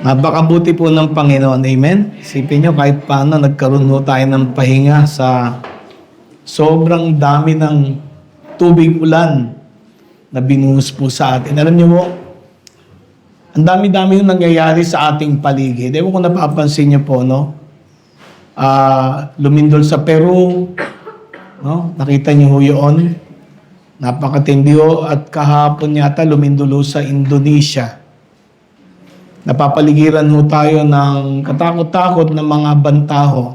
Napakabuti po ng Panginoon. Amen? Isipin nyo kahit paano nagkaroon ho tayo ng pahinga sa sobrang dami ng tubig ulan na binuhos po sa atin. Alam nyo po, ang dami-dami yung nangyayari sa ating paligid. Ewan ko napapansin nyo po, no? Lumindol sa Peru, no? Nakita nyo ho yun. Napakatindi ho. At kahapon yata lumindol ho sa Indonesia. Napapaligiran ho tayo ng katakot-takot na mga bantaho.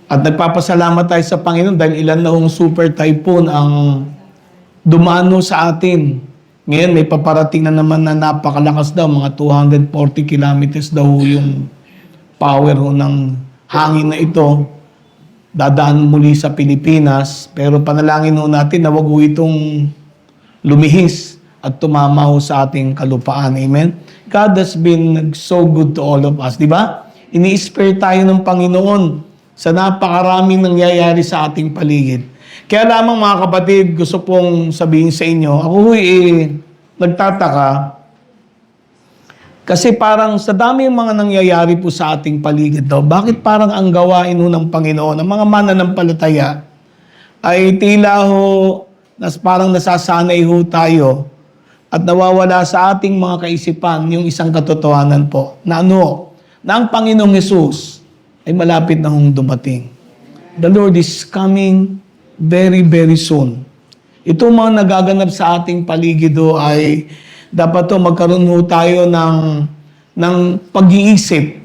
At nagpapasalamat tayo sa Panginoon dahil ilan na hong super typhoon ang dumaan ho sa atin. Ngayon may paparating na naman na napakalakas daw, mga 240 kilometers daw yung power ho ng hangin na ito. Dadaan muli sa Pilipinas, pero panalangin ho natin na wag ho itong lumihis at tumama ho sa ating kalupaan. Amen? God has been so good to all of us. Di ba? Ini-spare tayo ng Panginoon sa napakaraming nangyayari sa ating paligid. Kaya lamang mga kapatid, gusto pong sabihin sa inyo, ako nagtataka kasi parang sa dami yung mga nangyayari po sa ating paligid daw, bakit parang ang gawain ho ng Panginoon, ang mga mananampalataya, ay tila ho, parang nasasanay ho tayo at nawawala sa ating mga kaisipan yung isang katotohanan po na na ang Panginoong Hesus ay malapit na hong dumating. The Lord is coming very, very soon. Ito mga nagaganap sa ating paligid ay dapat magkaroon ho tayo ng pag-iisip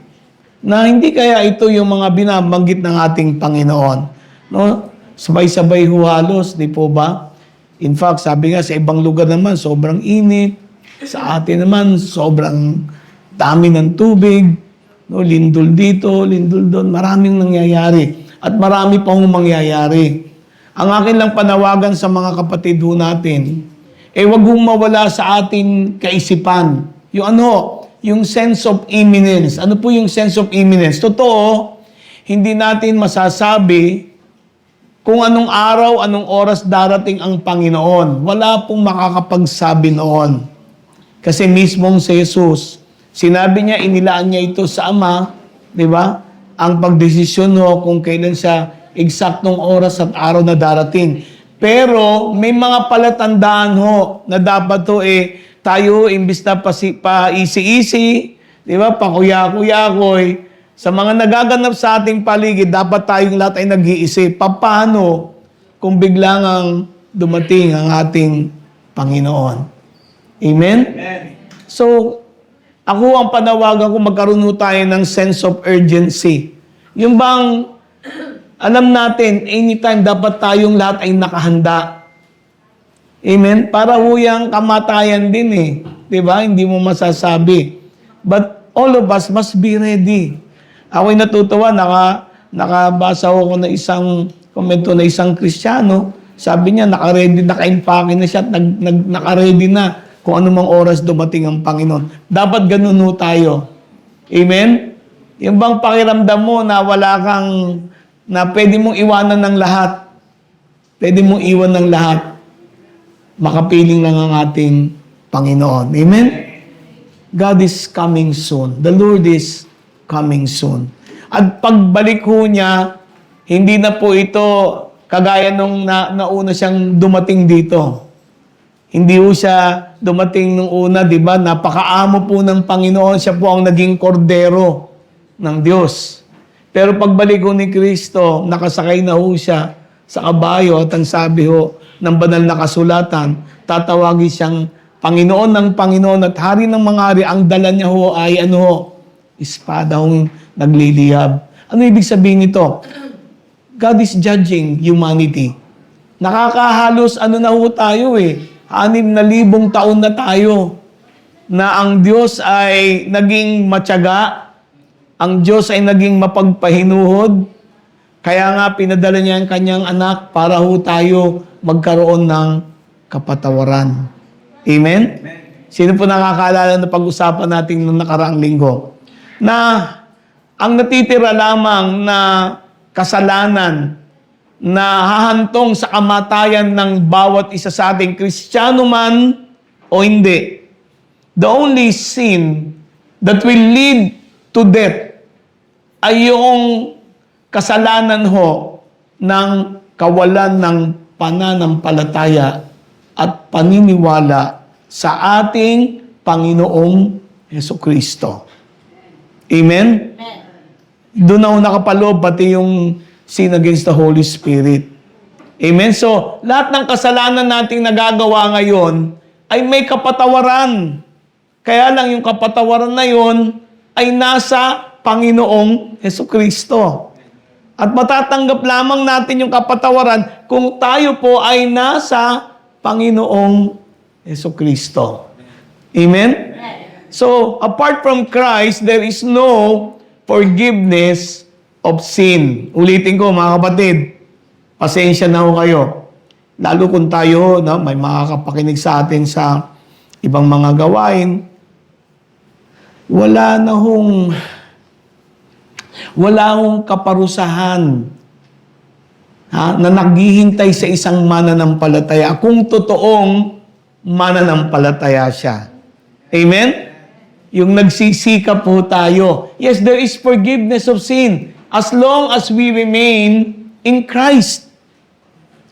na hindi kaya ito yung mga binabanggit ng ating Panginoon. No? Sabay-sabay ho halos, di po ba? In fact, sabi nga sa ibang lugar naman, sobrang init. Sa atin naman, sobrang dami ng tubig. No? Lindol dito, lindol doon. Maraming nangyayari. At marami pa hong mangyayari. Ang akin lang panawagan sa mga kapatid ho natin, wag hong mawala sa ating kaisipan. Yung sense of imminence. Ano po yung sense of imminence? Totoo, hindi natin masasabi kung anong araw, anong oras darating ang Panginoon. Wala pong makakapagsabi noon. Kasi mismong si Jesus, sinabi niya, inilaan niya ito sa Ama, di ba? Ang pagdesisyon kung kailan siya eksaktong oras at araw na darating. Pero may mga palatandaan na dapat tayo imbis na pa-easy-easy, di ba? Pakuya-kuya-koy. Sa mga nagaganap sa ating paligid, dapat tayong lahat ay nag-iisip. Paano kung biglang ang dumating ang ating Panginoon? Amen? Amen. So, ako ang panawagan ko magkaroon tayo ng sense of urgency. Yung bang alam natin, anytime dapat tayong lahat ay nakahanda. Amen? Para huyang kamatayan din Diba? Hindi mo masasabi. But all of us must be ready. Ako'y natutuwa, nakabasa ko na isang komento na isang Kristiyano. Sabi niya, naka-ready, naka-impake na siya, naka-ready na kung anumang oras dumating ang Panginoon. Dapat ganun tayo. Amen? Yung bang pakiramdam mo na wala kang na pwede mong iwanan ng lahat. Pwede mong iwan ng lahat. Makapiling lang ang ating Panginoon. Amen? God is coming soon. The Lord is coming soon. At pagbalik ho niya, hindi na po ito kagaya nung nauna siyang dumating dito. Hindi ho siya dumating nung una, di ba? Napakaamo po ng Panginoon. Siya po ang naging kordero ng Diyos. Pero pagbalik ho ni Kristo, nakasakay na ho siya sa kabayo at ang sabi ho ng banal na kasulatan, tatawagin siyang Panginoon ng Panginoon at Hari ng mga hari. Ang dala niya ho ay espada hong nagliliyab. Ano ibig sabihin nito? God is judging humanity. Nakakahalos na ho tayo 6,000 taon na tayo na ang Diyos ay naging matyaga, ang Diyos ay naging mapagpahinuhod, kaya nga pinadala niya ang kanyang anak para ho tayo magkaroon ng kapatawaran. Amen? Sino po nakakaalala na pag-usapan natin noong nakaraang linggo? Na ang natitira lamang na kasalanan na hahantong sa kamatayan ng bawat isa sa ating Kristiyano man o hindi. The only sin that will lead to death ay yung kasalanan ho ng kawalan ng pananampalataya at paniniwala sa ating Panginoong Jesucristo. Amen? Doon na ho nakapaloob pati yung sin against the Holy Spirit. Amen? So, lahat ng kasalanan nating nagagawa ngayon ay may kapatawaran. Kaya lang yung kapatawaran na yon ay nasa Panginoong Jesucristo. At matatanggap lamang natin yung kapatawaran kung tayo po ay nasa Panginoong Jesucristo. Amen? So, apart from Christ, there is no forgiveness of sin. Ulitin ko, mga kapatid, pasensya na ho kayo. Lalo kung tayo, no, may makakapakinig sa atin sa ibang mga gawain, wala hong kaparusahan na naghihintay sa isang mananampalataya kung totoong mananampalataya siya. Amen? Yung nagsisikap po tayo. Yes, there is forgiveness of sin as long as we remain in Christ.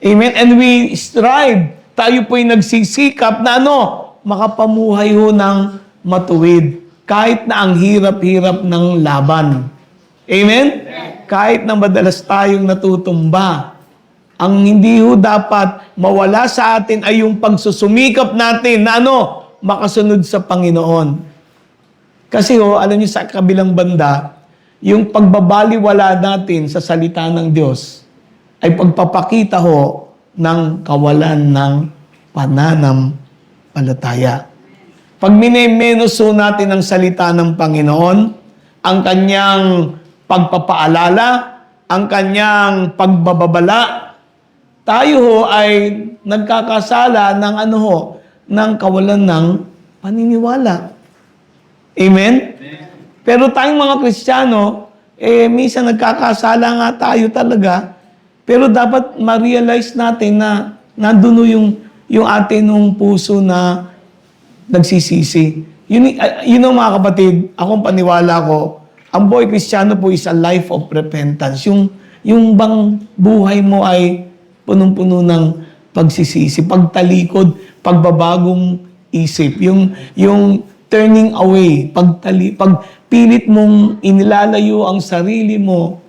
Amen? And we strive. Tayo po'y nagsisikap na makapamuhay ho ng matuwid. Kahit na ang hirap-hirap ng laban. Amen? Kahit na madalas tayong natutumba. Ang hindi ho dapat mawala sa atin ay yung pagsusumikap natin na makasunod sa Panginoon. Kasi alam niyo sa kabilang banda, yung pagbabaliwala natin sa salita ng Diyos ay pagpapakita ng kawalan ng pananampalataya. Pag minemenos natin ang salita ng Panginoon, ang kanyang pagpapaalala, ang kanyang pagbababala, tayo ay nagkakasala ng ng kawalan ng paniniwala. Amen? Pero tayong mga Kristiyano, minsan nagkakasala nga tayo talaga, pero dapat ma-realize natin na nandun yung atin ng puso na nagsisisi. Yun mga kapatid, akong paniwala ko, ang buhay Kristiyano po is a life of repentance. Yung bang buhay mo ay punong-puno ng pagsisisi, pagtalikod, pagbabagong isip, yung turning away, pagpilit mong inilalayo ang sarili mo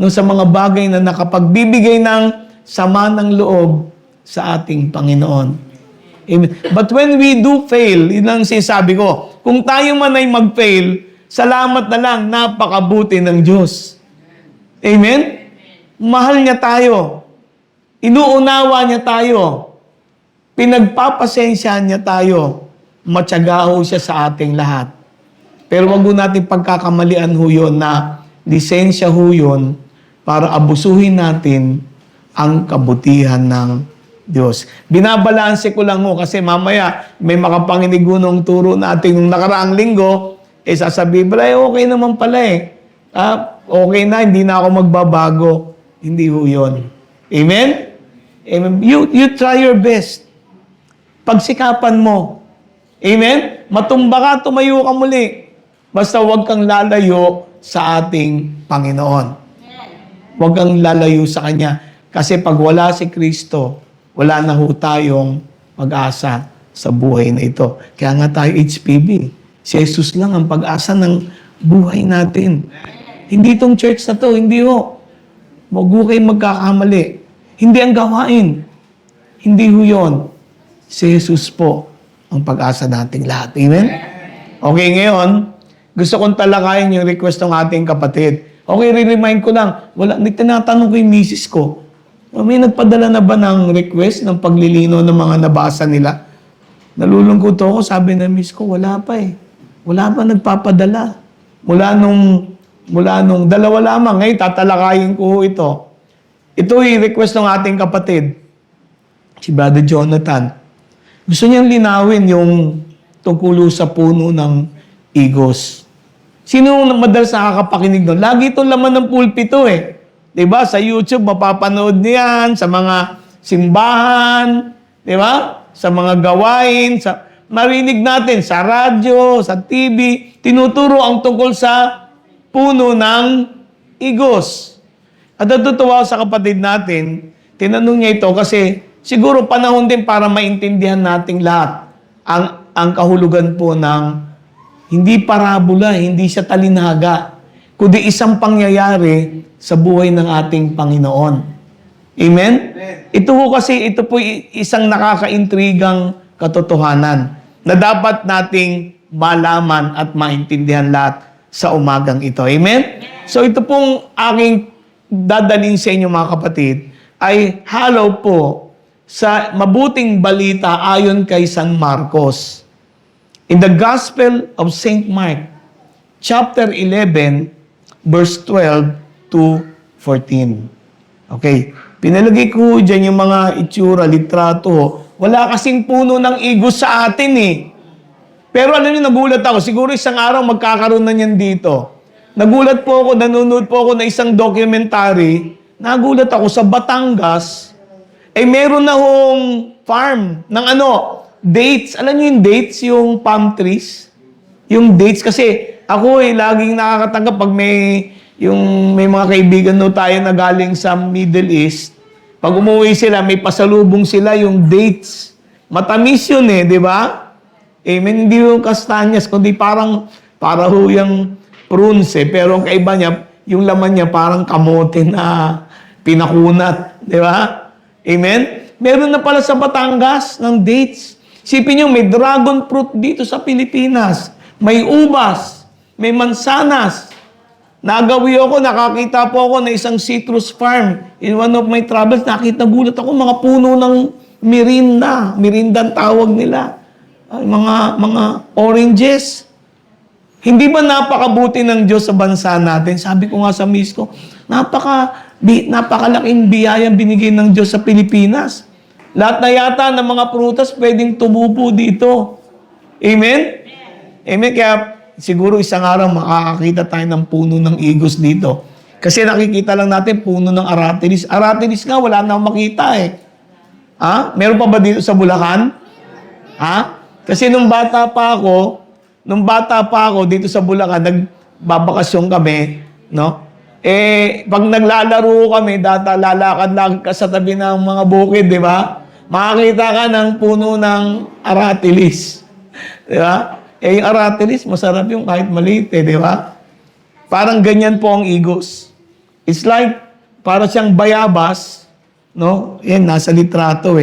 sa mga bagay na nakapagbibigay ng sama ng loob sa ating Panginoon. Amen. But when we do fail, yun ang sinasabi ko, kung tayo man ay mag-fail, salamat na lang, napakabuti ng Diyos. Amen? Mahal niya tayo. Inuunawa niya tayo. Pinagpapasensyahan niya tayo. Matyaga ho siya sa ating lahat. Pero wag ho natin pagkakamalian ho yun na lisensya ho yun para abusuhin natin ang kabutihan ng Diyos. Binabalanse ko lang ho kasi mamaya may makapanginig ng turo natin nung nakaraang linggo, sasabihin pala, okay naman pala okay na, hindi na ako magbabago. Hindi ho yun. Amen? Amen? You try your best. Pagsikapan mo. Amen? Matumba ka, tumayo ka muli. Basta huwag kang lalayo sa ating Panginoon. Huwag kang lalayo sa Kanya. Kasi pag wala si Kristo, wala na ho tayong pag-asa sa buhay na ito. Kaya nga tayo HPB. Si Jesus lang ang pag-asa ng buhay natin. Hindi itong church na to, hindi ho. Huwag ho kayo magkakamali. Hindi ang gawain. Hindi ho yun. Si Jesus po ang pag-asa nating lahat. Amen? Okay, ngayon, gusto kong talakayin yung request ng ating kapatid. Okay, re-remind ko lang. Tinatanong ko yung misis ko, may nagpadala na ba ng request ng paglilino ng mga nabasa nila? Nalulungkot ako, sabi ng miss ko, wala pa Wala pa nagpapadala. Mula nung dalawa lamang, ngayon tatalakayin ko ito. Ito yung request ng ating kapatid, si Brother Jonathan. Gusto niyang linawin yung tungkol sa puno ng igos. Sino madalas nakakapakinig doon? Lagi itong laman ng pulpito Diba? Sa YouTube, mapapanood niyan, sa mga simbahan, diba? Sa mga gawain, marinig natin sa radyo, sa TV, tinuturo ang tungkol sa puno ng igos. At natutuwa ako sa kapatid natin, tinanong niya ito kasi siguro panahon din para maintindihan nating lahat ang kahulugan po ng hindi parabola, hindi siya talinaga, kundi isang pangyayari sa buhay ng ating Panginoon. Amen? Ito po isang nakakaintrigang katotohanan na dapat nating malaman at maintindihan lahat sa umagang ito. Amen? So ito pong aking dadalhin sa inyo mga kapatid ay halo po sa mabuting balita ayon kay San Marcos. In the Gospel of St. Mark, chapter 11, verse 12 to 14. Okay. Pinalagay ko dyan yung mga itsura, litrato. Wala kasing puno ng igos sa atin eh. Pero alam niyo, nagulat ako. Siguro isang araw magkakaroon na niyan dito. Nagulat po ako, nanonood po ako na isang documentary. Nagulat ako sa Batangas. Meron na hong farm ng dates. Alam niyo yung dates, yung palm trees? Yung dates, kasi ako laging nakakatanggap pag may mga kaibigan tayo na galing sa Middle East. Pag umuwi sila, may pasalubong sila yung dates. Matamis yun di ba? Amen. Hindi yung kastanyas, kundi para yung prunes Pero ang kaiba niya, yung laman niya parang kamote na pinakunat. Di ba? Amen. Meron na pala sa Batangas ng dates. Sipin nyo, may dragon fruit dito sa Pilipinas. May ubas. May mansanas. Nakakita po ako na isang citrus farm. In one of my travels, gulat ako, mga puno ng mirinda. Mirinda ang tawag nila. Ay, mga oranges. Hindi ba napakabuti ng Diyos sa bansa natin? Sabi ko nga sa miss ko, napakalaking biyayang binigay ng Diyos sa Pilipinas. Lahat na yata ng mga prutas pwedeng tumubo dito. Amen? Amen? Kaya siguro isang araw makakakita tayo ng puno ng igos dito. Kasi nakikita lang natin puno ng aratilis. Aratilis nga, wala na makita Meron pa ba dito sa Bulacan? Kasi nung bata pa ako dito sa Bulacan, nagbabakasyon kami, no? Pag naglalaro kami, lalakad ka sa tabi ng mga bukid, di ba? Makakita ka ng puno ng aratilis. Di ba? Yung aratilis, masarap yung kahit maliit, di ba? Parang ganyan po ang igos. It's like, para siyang bayabas, no? Yan, nasa litrato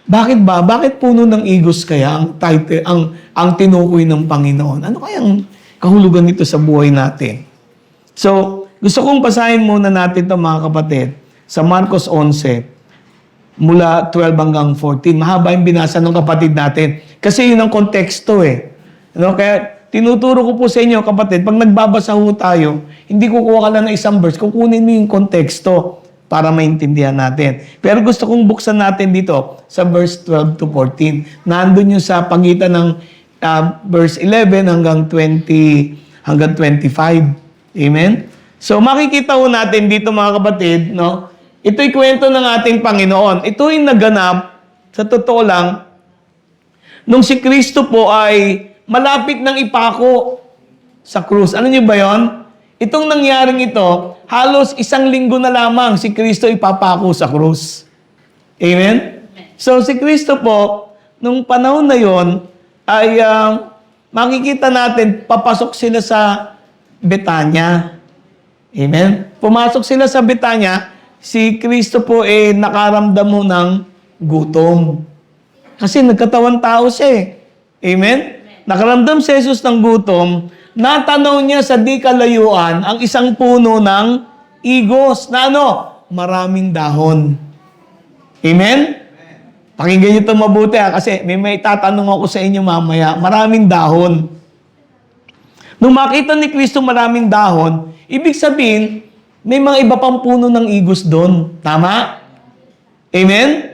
Bakit ba? Bakit puno ng igos kaya ang title, ang tinukoy ng Panginoon? Ano kayang kahulugan nito sa buhay natin? So, gusto kong basahin muna natin ito mga kapatid sa Marcos 11 mula 12 hanggang 14. Mahaba yung binasa ng kapatid natin. Kasi yun ang konteksto Kaya tinuturo ko po sa inyo kapatid, pag nagbabasa ho tayo, hindi kukuha ka lang ng isang verse, kukunin mo yung konteksto para maintindihan natin. Pero gusto kong buksan natin dito sa verse 12 to 14. Nandun yung sa pagitan ng verse 11 hanggang 20 hanggang 25. Amen? So makikita ho natin dito mga kapatid, no? Ito'y kwento ng ating Panginoon. Ito'y naganap, sa totoo lang, nung si Kristo po ay malapit ng ipako sa krus. Ano niyo ba yon? Itong nangyaring ito, halos 1 linggo na lamang si Kristo ipapako sa krus. Amen? So si Kristo po, nung panahon na yon, ay makikita natin, papasok sila sa Betanya. Amen? Pumasok sila sa Betanya, si Kristo po nakaramdam mo ng gutom. Kasi nagkatawan tao siya Amen? Nakaramdam si Jesus ng gutom, natanaw niya sa di kalayuan ang isang puno ng igos na maraming dahon. Amen? Pakinggan niyo ito mabuti kasi may tatanong ako sa inyo mamaya. Maraming dahon. Nung makita ni Kristo maraming dahon, ibig sabihin, may mga iba pang puno ng igos doon. Tama? Amen?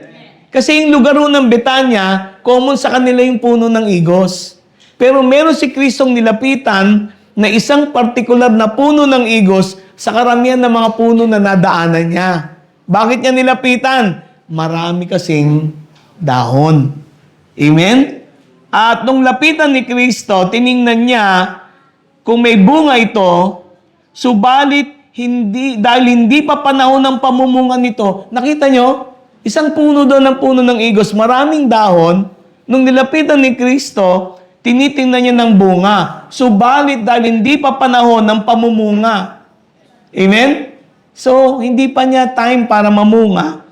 Kasi yung lugar ng Betanya, common sa kanila yung puno ng igos. Pero meron si Kristong nilapitan na isang partikular na puno ng igos sa karamihan ng mga puno na nadaanan niya. Bakit niya nilapitan? Marami kasing dahon. Amen? At nung lapitan ni Kristo, tiningnan niya kung may bunga ito, subalit dahil hindi pa panahon ng pamumunga nito, nakita nyo, isang puno doon ng puno ng igos, maraming dahon, nung nilapitan ni Kristo, tinitingnan niya ng bunga. Subalit dahil hindi pa panahon ng pamumunga. Amen? So, hindi pa niya time para mamunga.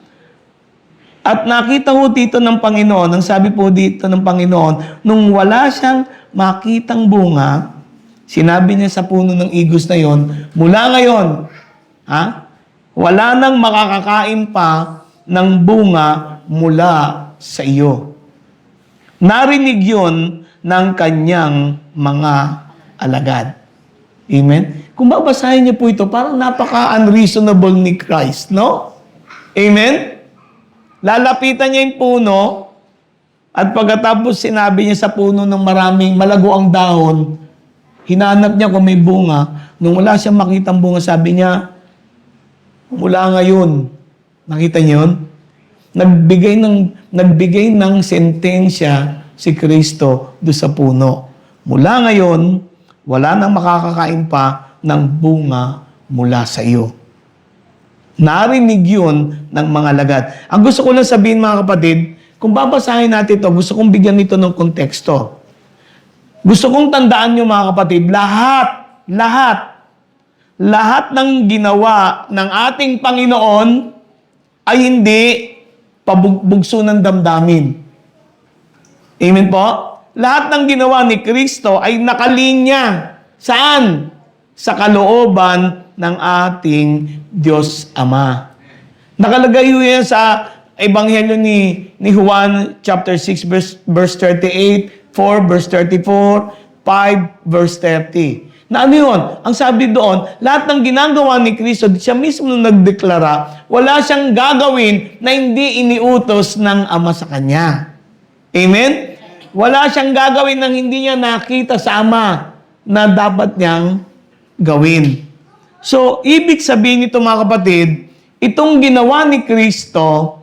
At nakita ho dito ng Panginoon, ang sabi po dito ng Panginoon, nung wala siyang makitang bunga, sinabi niya sa puno ng igos na yon, mula ngayon, wala nang makakakain pa ng bunga mula sa iyo. Narinig yon ng kanyang mga alagad. Amen? Kung babasahin niyo po ito, parang napaka-unreasonable ni Christ, no? Amen? Lalapitan niya yung puno, at pagkatapos sinabi niya sa puno ng maraming malago ang dahon, hinanap niya kung may bunga. Nung wala siyang makitang bunga, sabi niya, mula ngayon, nakita niyo yun? Nagbigay ng sentensya si Kristo doon sa puno. Mula ngayon, wala nang makakakain pa ng bunga mula sa iyo. Narinig yun ng mga alagad. Ang gusto ko lang sabihin, mga kapatid, kung babasahin natin ito, gusto kong bigyan ito ng konteksto. Gusto kong tandaan nyo, mga kapatid, lahat ng ginawa ng ating Panginoon ay hindi pabugbugso ng damdamin. Amen po? Lahat ng ginawa ni Kristo ay nakalinya. Saan? Sa kalooban ng ating Diyos Ama. Nakalagay yan sa Ebanghelyo ni Juan chapter 6 verse 38, 4 verse 34, 5 verse 30. Na ano yun? Ang sabi doon, lahat ng ginagawa ni Kristo, siya mismo nagdeklara, wala siyang gagawin na hindi iniutos ng Ama sa Kanya. Amen? Wala siyang gagawin nang hindi niya nakita sa Ama na dapat niyang gawin. So, ibig sabihin nito, mga kapatid, itong ginawa ni Kristo,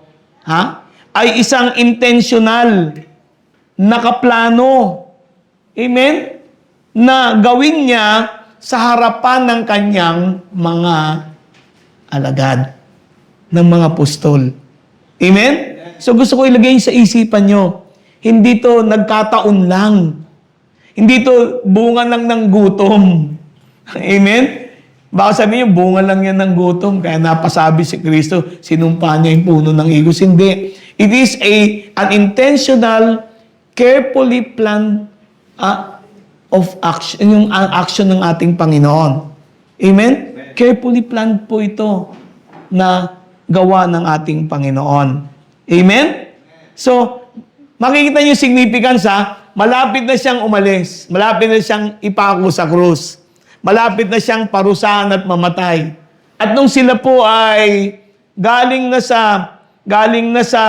ay isang intentional, nakaplano, amen, na gawin niya sa harapan ng kanyang mga alagad, ng mga apostol. Amen? So gusto ko ilagay sa isipan nyo, hindi to nagkataon lang. Hindi to bunga lang ng gutom. Amen? Baka sabihin nyo, bunga lang yan ng gutom, kaya napasabi si Kristo, sinumpa niya yung puno ng igos. Hindi. It is an intentional, carefully planned of action, yung action ng ating Panginoon. Amen? Carefully planned po ito na gawa ng ating Panginoon. Amen? So, makikita niyo yung significance, malapit na siyang umalis. Malapit na siyang ipako sa krus. Malapit na siyang parusahan at mamatay. At nung sila po ay galing na sa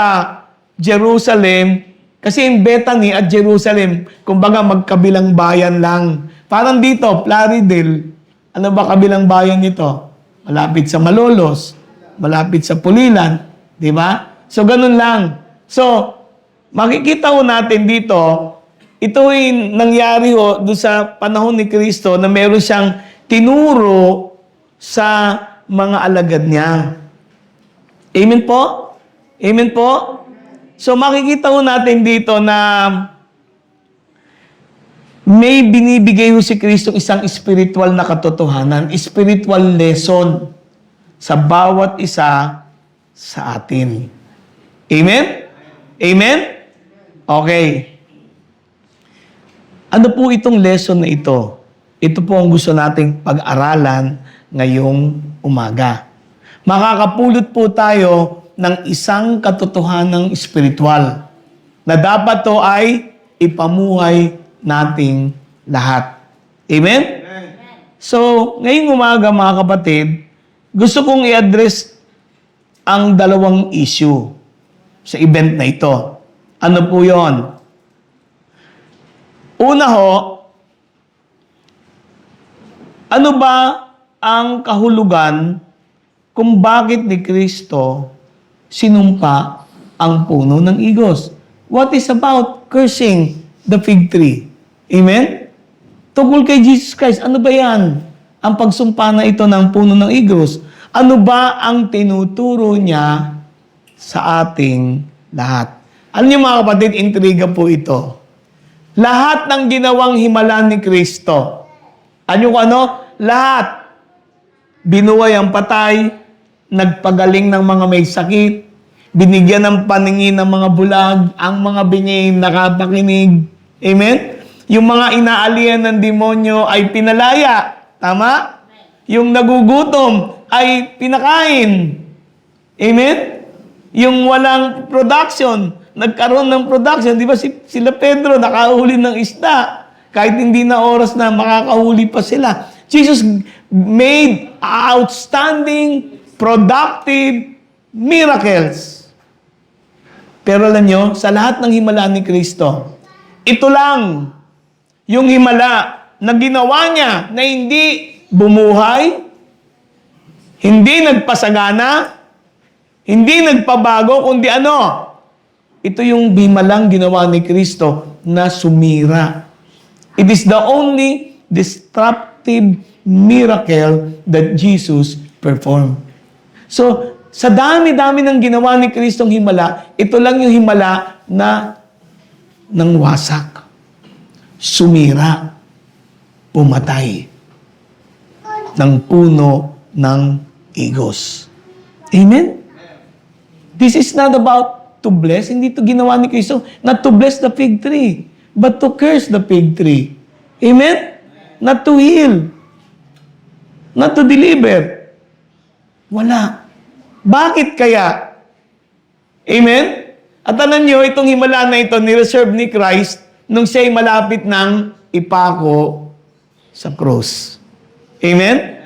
Jerusalem, kasi yung Bethany at Jerusalem, kumbaga magkabilang bayan lang. Parang dito, Plaridel, ano ba kabilang bayan nito? Malapit sa Malolos, malapit sa Pulilan, di ba? So, ganun lang. So, makikita ho natin dito, ito ay nangyari ho doon sa panahon ni Kristo na meron siyang tinuro sa mga alagad niya. Amen po? Amen po? So makikita ho natin dito na may binibigay ho si Kristo isang spiritual na katotohanan, spiritual lesson sa bawat isa sa atin. Amen? Amen? Okay. Ano po itong lesson na ito? Ito po ang gusto nating pag-aralan ngayong umaga. Makakapulot po tayo ng isang katotohanang spiritual na dapat to ay ipamuhay nating lahat. Amen? Amen? So, ngayong umaga, mga kapatid, gusto kong i-address ang dalawang issue sa event na ito. Ano po yon? Una ho, ano ba ang kahulugan kung bakit ni Kristo sinumpa ang puno ng igos? what is about cursing the fig tree? Amen? Tungkol kay Jesus Christ, ano ba yan? Ang pagsumpa na ito ng puno ng igos. Ano ba ang tinuturo niya sa ating lahat? Alam niyo mga kapatid, intriga po ito. Lahat ng ginawang himala ni Kristo. Ano? Lahat. Binuhay ang patay, nagpagaling ng mga may sakit, binigyan ng paningin ng mga bulag, ang mga bingi nakapakinig. Amen? Yung mga inaalian ng demonyo ay pinalaya. Tama? Yung nagugutom ay pinakain. Amen? Yung walang production, nagkaroon ng production. Di ba sila Pedro nakahuli ng isda? Kahit hindi na oras na makakahuli pa sila. Jesus made outstanding, productive miracles. Pero alam nyo, sa lahat ng himala ni Kristo, ito lang yung himala na ginawa niya na hindi bumuhay, hindi nagpasagana, hindi nagpabago, kundi ano? Ito yung himalang ginawa ni Kristo na sumira. It is the only destructive miracle that Jesus performed. So, sa dami-dami ng ginawa ni Kristong himala, ito lang yung himala na nang wasak, sumira, pumatay ng puno ng igos. Amen? This is not about to bless. Hindi to ginawa ni Kristo. Not to bless the fig tree, but to curse the fig tree. Amen? Not to heal. Not to deliver. Wala. Bakit kaya? Amen? At alam nyo, itong himala na ito, nireserve ni Christ nung siya'y malapit ng ipako sa cross. Amen?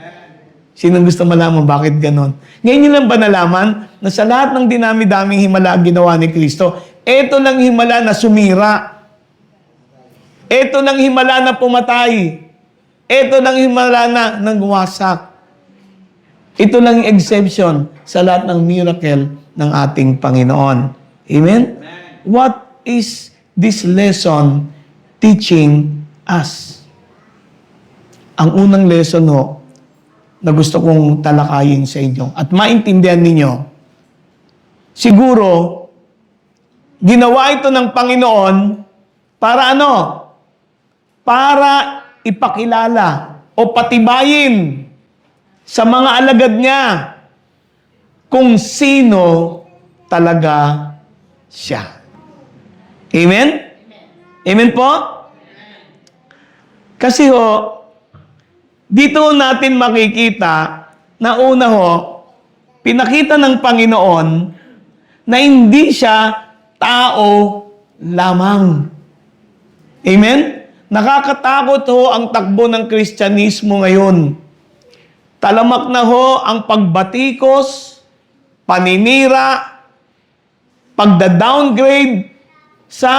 Sino gusto malaman bakit ganon? Ngayon nyo lang ba nalaman na sa lahat ng dinami-daming himala ginawa ni Kristo, eto lang himala na sumira. Eto lang himala na pumatay. Eto lang himala na nagwasak. Ito lang yung exception sa lahat ng miracle ng ating Panginoon. Amen? What is this lesson teaching us? Ang unang lesson na gusto kong talakayin sa inyo at maintindihan ninyo, siguro, ginawa ito ng Panginoon para ano? Para ipakilala o patibayin sa mga alagad niya kung sino talaga siya. Amen? Amen po? Kasi dito natin makikita na una pinakita ng Panginoon na hindi siya tao lamang. Amen? Nakakatakot ang takbo ng Kristyanismo ngayon. Talamak na ang pagbatikos, paninira, pagda-downgrade sa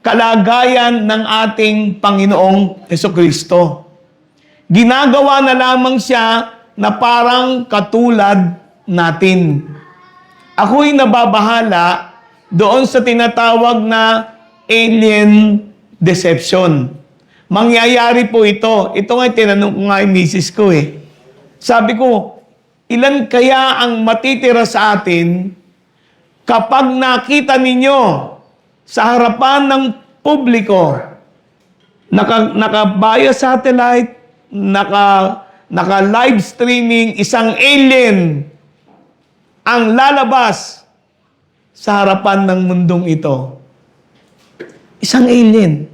kalagayan ng ating Panginoong Hesukristo. Ginagawa na lamang siya na parang katulad natin. Ako'y nababahala doon sa tinatawag na alien deception. Mangyayari po ito. Ito nga tinanong ko nga yung misis ko Sabi ko, ilan kaya ang matitira sa atin kapag nakita ninyo sa harapan ng publiko, naka-via satellite, naka-live streaming, isang alien ang lalabas sa harapan ng mundong ito. Isang alien.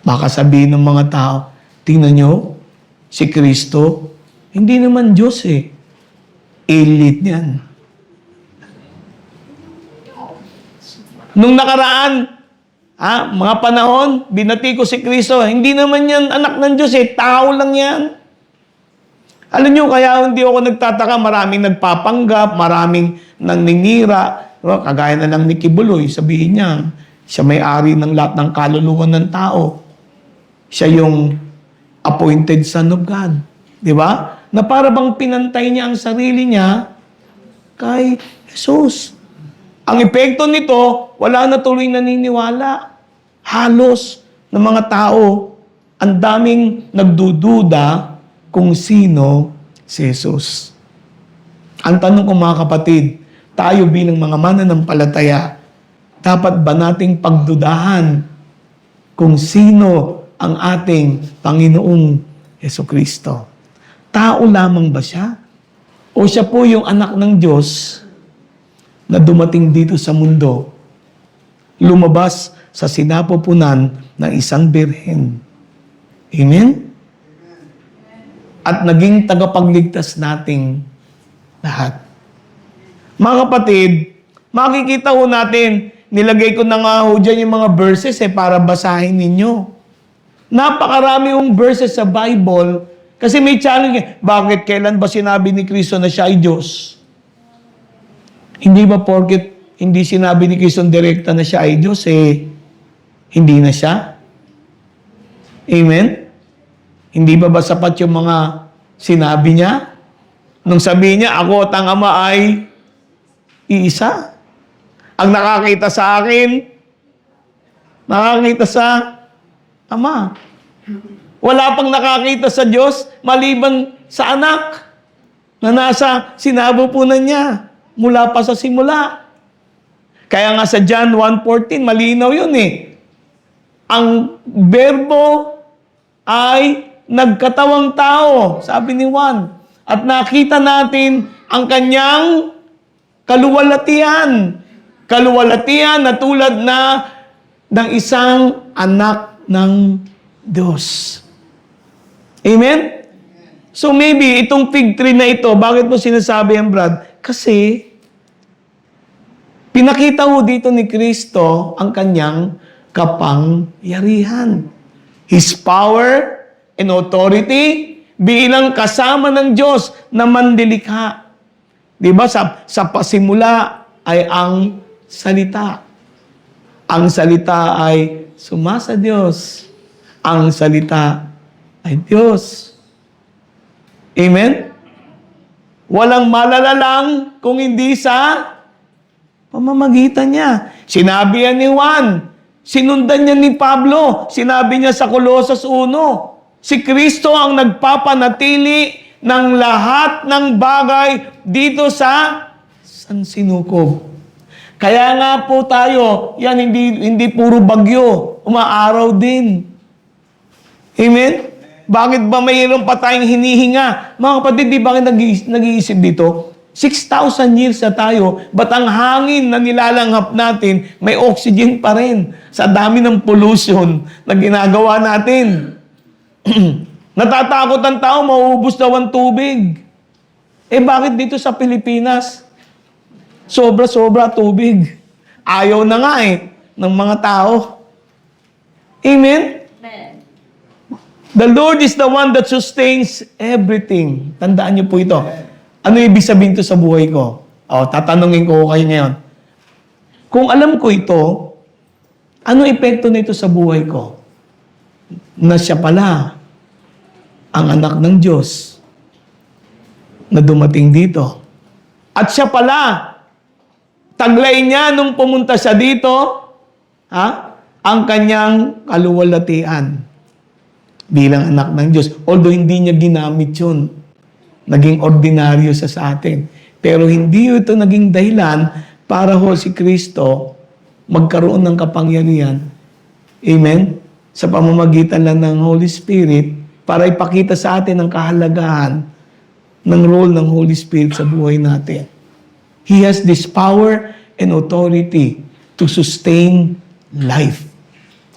Baka sabihin ng mga tao, tingnan nyo, si Kristo, hindi naman Diyos Alien yan. Nung nakaraan, mga panahon, binati ko si Kristo, hindi naman yan anak ng Diyos tao lang yan. Alam nyo, kaya hindi ako nagtataka, maraming nagpapanggap, maraming nanninira, kagaya na lang ni Kibuloy, sabihin niya, siya may-ari ng lahat ng kaluluwa ng tao. Siya yung appointed son of God. Di ba? Na para bang pinantay niya ang sarili niya kay Jesus. Ang epekto nito, wala na tuloy naniniwala. Halos ng mga tao, ang daming nagdududa kung sino si Jesus. Ang tanong ko mga kapatid, tayo bilang mga mananampalataya, dapat ba nating pagdudahan kung sino ang ating Panginoong Jesucristo? Tao lamang ba siya? O siya po yung anak ng Diyos na dumating dito sa mundo, lumabas sa sinapupunan ng isang birhen. Amen? At naging tagapagligtas nating lahat. Mga kapatid, makikita ho natin, nilagay ko na nga ho dyan yung mga verses para basahin ninyo. Napakarami yung verses sa Bible kasi may challenge. Bakit? Kailan ba sinabi ni Kristo na siya ay Diyos? Hindi ba porket hindi sinabi ni Kristo direkta na siya ay Diyos, hindi na siya? Amen? Hindi ba sapat yung mga sinabi niya? Nung sabi niya, ako at ang Ama ay iisa. Ang nakakita sa akin, nakakita sa Ama. Wala pang nakakita sa Diyos maliban sa anak na nasa sinapupunan niya mula pa sa simula. Kaya nga sa John 1:14, malinaw yun Ang berbo ay nagkatawang tao, sabi ni Juan. At nakita natin ang kanyang kaluwalhatian. Kaluwalhatian na tulad na ng isang anak ng Diyos. Amen? So maybe itong fig tree na ito, bakit mo sinasabi yan, Brad? Kasi pinakita ho dito ni Kristo ang kanyang kapangyarihan. His power and authority bilang kasama ng Diyos na mandilikha. Diba? Sa pasimula ay ang salita. Ang salita ay sumasa Diyos. Ang salita ay Diyos. Amen? Walang malalalang kung hindi sa pamamagitan niya. Sinabi yan ni Juan. Sinundan niya ni Pablo. Sinabi niya sa Colosas 1. Si Kristo ang nagpapanatili ng lahat ng bagay dito sa sansinukob. Kaya nga po tayo, yan hindi puro bagyo, umaaraw din. Amen? Bakit ba mayroon pa tayong hinihinga? Mga kapatid, di ba nag-iisip dito? 6,000 years na tayo, ba't ang hangin na nilalanghap natin, may oxygen pa rin sa dami ng pollution na ginagawa natin? Natatakot ang tao, mauubos daw ang tubig. Bakit dito sa Pilipinas? Sobra-sobra tubig. Ayaw na nga ng mga tao. Amen? The Lord is the one that sustains everything. Tandaan niyo po ito. Ano ibig sabihin ito sa buhay ko? Tatanungin ko kayo ngayon. Kung alam ko ito, ano epekto nito sa buhay ko? Na siya pala ang anak ng Diyos na dumating dito. At siya pala, taglay niya nung pumunta siya dito, ang kanyang kaluwalhatian bilang anak ng Diyos. Although hindi niya ginamit yun, naging ordinaryo sa atin. Pero hindi ito naging dahilan para si Kristo magkaroon ng kapangyarihan. Amen? Sa pamamagitan lang ng Holy Spirit para ipakita sa atin ang kahalagahan ng role ng Holy Spirit sa buhay natin. He has this power and authority to sustain life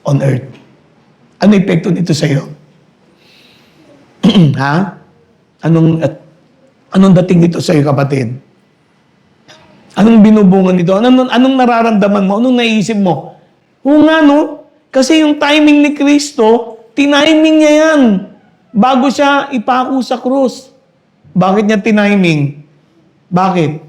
on earth. Ano epekto nito sa iyo? Anong dating nito sa iyo, kapatid? Anong binubungan nito? Anong nararamdaman mo? Anong naisip mo? Oo nga, no? Kasi yung timing ni Kristo, tiniming niya yan bago siya ipako sa krus. Bakit niya tiniming? Bakit?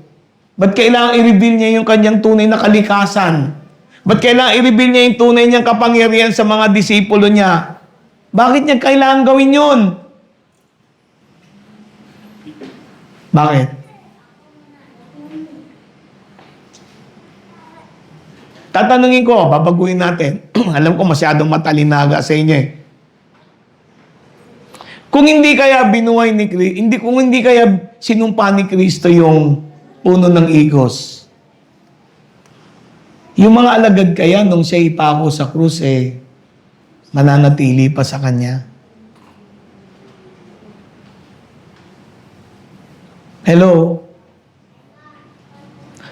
Ba't kailangan i-reveal niya yung kanyang tunay na kalikasan? Ba't kailangan i-reveal niya yung tunay niyang kapangyarihan sa mga disipulo niya? Bakit niya kailangan gawin yun? Bakit? tatanungin ko, babaguhin natin. Alam ko masyadong matalinaga sa inyo eh. Kung hindi kaya binuhay ni Cristo, kung hindi kaya sinumpa ni Cristo yung puno ng igos, yung mga alagad kaya nung siya ipako sa krus, mananatili pa sa kanya. Hello?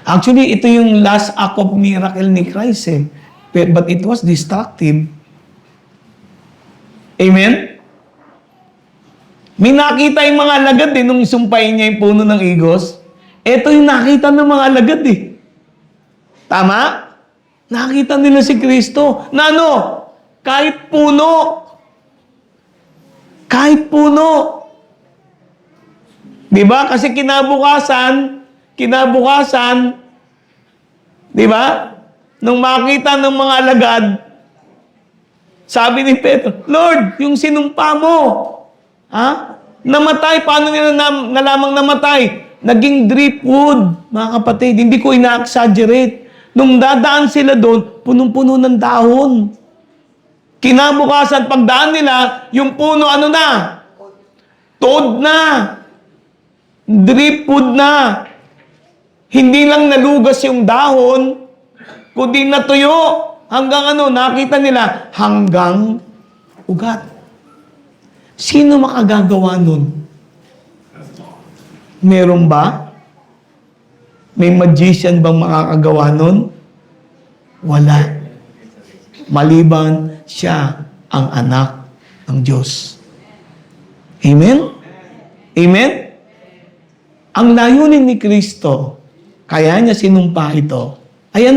Actually, ito yung last act of miracle ni Christ But it was destructive. Amen? May nakita yung mga alagad nung sumpain niya yung puno ng igos. Ito yung nakita ng mga alagad Tama? Nakita nila si Kristo na kahit puno. Kahit puno. Diba? Kasi kinabukasan, diba? Nung makita ng mga alagad, sabi ni Pedro, Lord, yung sinumpa mo, namatay, paano nila nalamang namatay? Naging driftwood, mga kapatid. Hindi ko ina-exaggerate. Nung dadaan sila doon, punong-puno ng dahon. Kinabukasan, pagdaan nila, yung puno, Toad na. Driftwood na. Hindi lang nalugas yung dahon, kundi natuyo. Hanggang nakita nila, hanggang ugat. Sino makagagawa nun? Meron ba? May magician bang makakagawa nun? Wala. Maliban siya ang anak ng Diyos. Amen? Amen? Ang layunin ni Kristo, kaya niya sinumpa ito, ay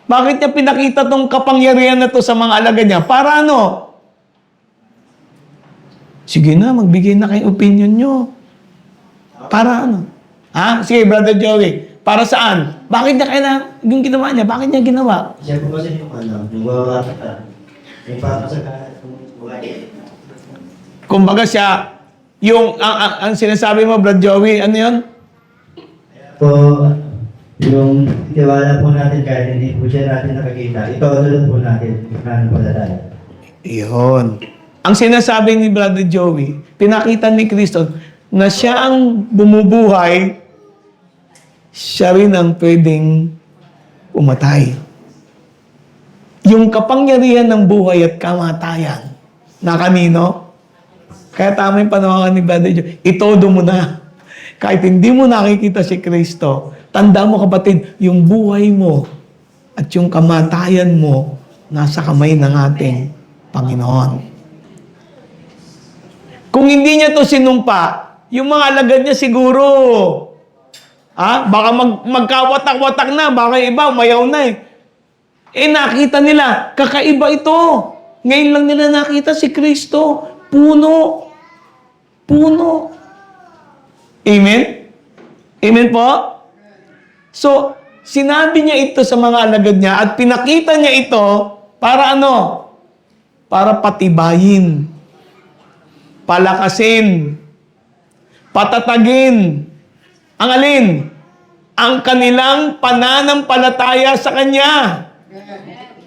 Bakit niya pinakita tong kapangyarihan na to sa mga alagad niya? Para Sige na, magbigay na kayo opinion nyo. Para Sige, Brother Joey. Para saan? Bakit niya yung ginawa niya? Bakit niya ginawa? Siya po kasi yung wawakata. Yung papasaka. Kumbaga siya, ang sinasabi mo, Brother Joey, ano yun? Po, yung tiwala po natin kahit hindi po siya natin nakakita, ito po natin, paano pala tayo. Iyon. Ang sinasabi ni Brother Joey, pinakita ni Kristo na siya ang bumubuhay, siya rin ang pwedeng umatay. Yung kapangyarihan ng buhay at kamatayan na kanino? Kaya tama yung panawagan ni Brother Joey, itodo mo na. Kahit hindi mo nakikita si Kristo, tanda mo kapatid, yung buhay mo at yung kamatayan mo nasa kamay ng ating Panginoon. Kung hindi niya to sinumpa, yung mga alagad niya siguro, baka magkawatak-watak na, baka iba, mayaw na nakita nila, kakaiba ito. Ngayon lang nila nakita si Kristo. Puno. Amen? Amen po? So, sinabi niya ito sa mga alagad niya at pinakita niya ito para Para patibayin, palakasin, patatagin. Ang alin? Ang kanilang pananampalataya sa Kanya.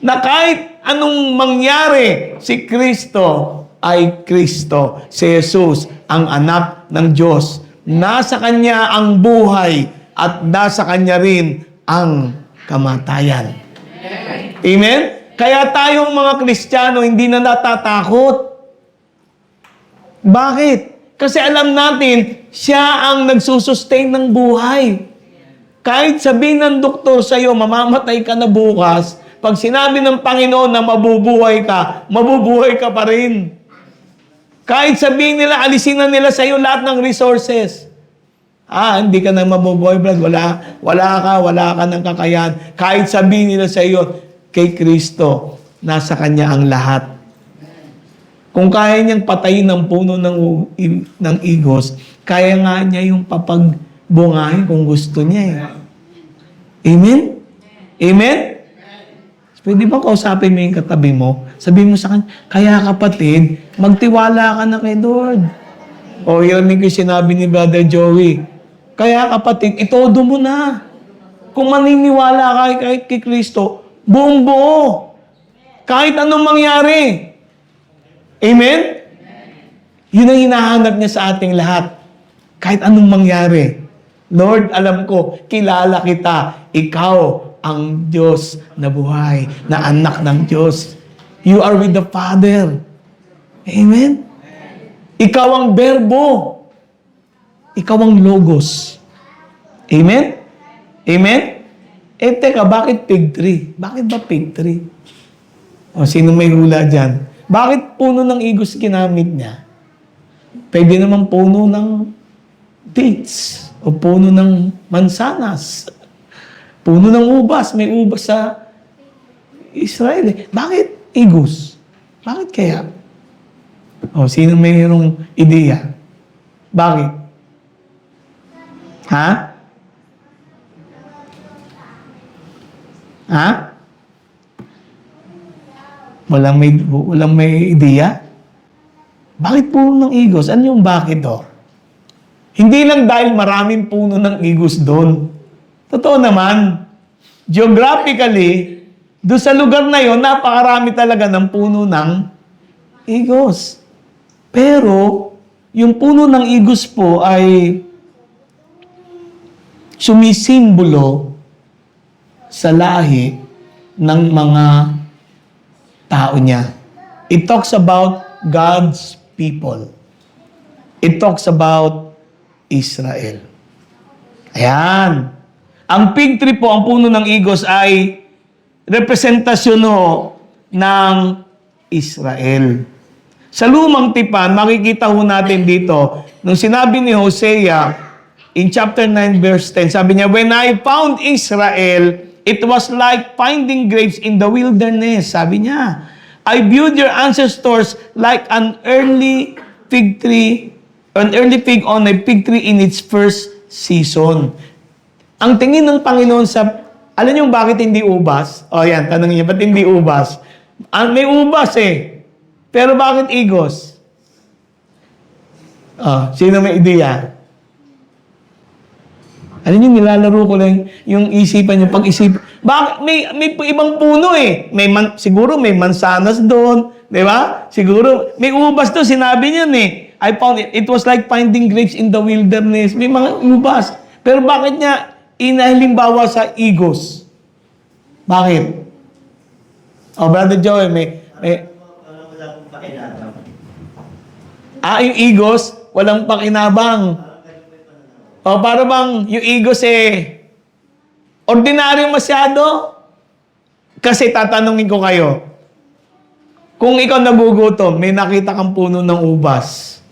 Na kahit anong mangyari, si Kristo ay Kristo. Si Jesus, ang anak ng Diyos. Nasa Kanya ang buhay at nasa Kanya rin ang kamatayan. Amen? Kaya tayong mga Kristiyano hindi na natatakot. Bakit? Kasi alam natin, siya ang nagsusustain ng buhay. Kahit sabihin ng doktor sa'yo, mamamatay ka na bukas, pag sinabi ng Panginoon na mabubuhay ka pa rin. Kahit sabihin nila, alisin na nila sa'yo lahat ng resources. Hindi ka na mabubuhay, brad. Wala ka ng kakayahan. Kahit sabihin nila sa'yo, kay Kristo, nasa Kanya ang lahat. Kung kaya niyang patayin ng puno ng igos, kaya nga niya yung papagbungahin kung gusto niya. Amen? Amen? Pwede ba kausapin mo yung katabi mo? Sabihin mo sa kanya, kaya kapatid, magtiwala ka na kay Lord. Yun yung sinabi ni Brother Joey. Kaya kapatid, itodo mo na. kung maniniwala ka kay Kristo, buong buo. Kahit anong mangyari. Amen? Yun ang hinahanap niya sa ating lahat. Kahit anong mangyari. Lord, alam ko, kilala kita. Ikaw ang Diyos na buhay, na anak ng Diyos. You are with the Father. Amen? Ikaw ang berbo. Ikaw ang logos. Amen? Amen? Teka, bakit fig tree? Bakit ba fig tree? O, sino may hula dyan? Bakit puno ng igos ginamit niya? Pwede naman puno ng dates. O puno ng mansanas. Puno ng ubas. May ubas sa Israel. Bakit igos? Bakit kaya? O, sino mayroong ideya? Bakit? Ha? Ha? Walang may ideya? Bakit puno ng igos? Ano yung bakit o? Hindi lang dahil maraming puno ng igos doon. Totoo naman. Geographically, doon sa lugar na yon, napakarami talaga ng puno ng igos. Pero, yung puno ng igos po ay sumisimbolo sa lahi ng mga tao niya. It talks about God's people. It talks about Israel. Ayan. Ang fig tree po, ang puno ng igos ay representasyon ng Israel. Sa lumang tipan, makikita ho natin dito, nung sinabi ni Hosea in chapter 9 verse 10, sabi niya, "When I found Israel, it was like finding grapes in the wilderness." Sabi niya, "I viewed your ancestors like an early fig on a fig tree in its first season." Ang tingin ng Panginoon sa, alam niyo bakit hindi ubas? O yan, tanongin niya, ba't hindi ubas? May ubas eh. Pero bakit igos? Sino may ideya? Alam niyo, nilalaro ko lang yung isipan niyo, pag-isip. Bakit? May ibang puno eh. Siguro may mansanas doon. Di ba? Siguro, may ubas doon. Sinabi niya eh. I found it. It was like finding grapes in the wilderness. May mga ubas. Pero bakit niya inahalimbawa sa igos? Bakit? Brother Joey, yung igos, walang pakinabang. Para bang yung igos ordinaryo masyado? Kasi tatanungin ko kayo, kung ikaw nagugutom, may nakita kang puno ng ubas.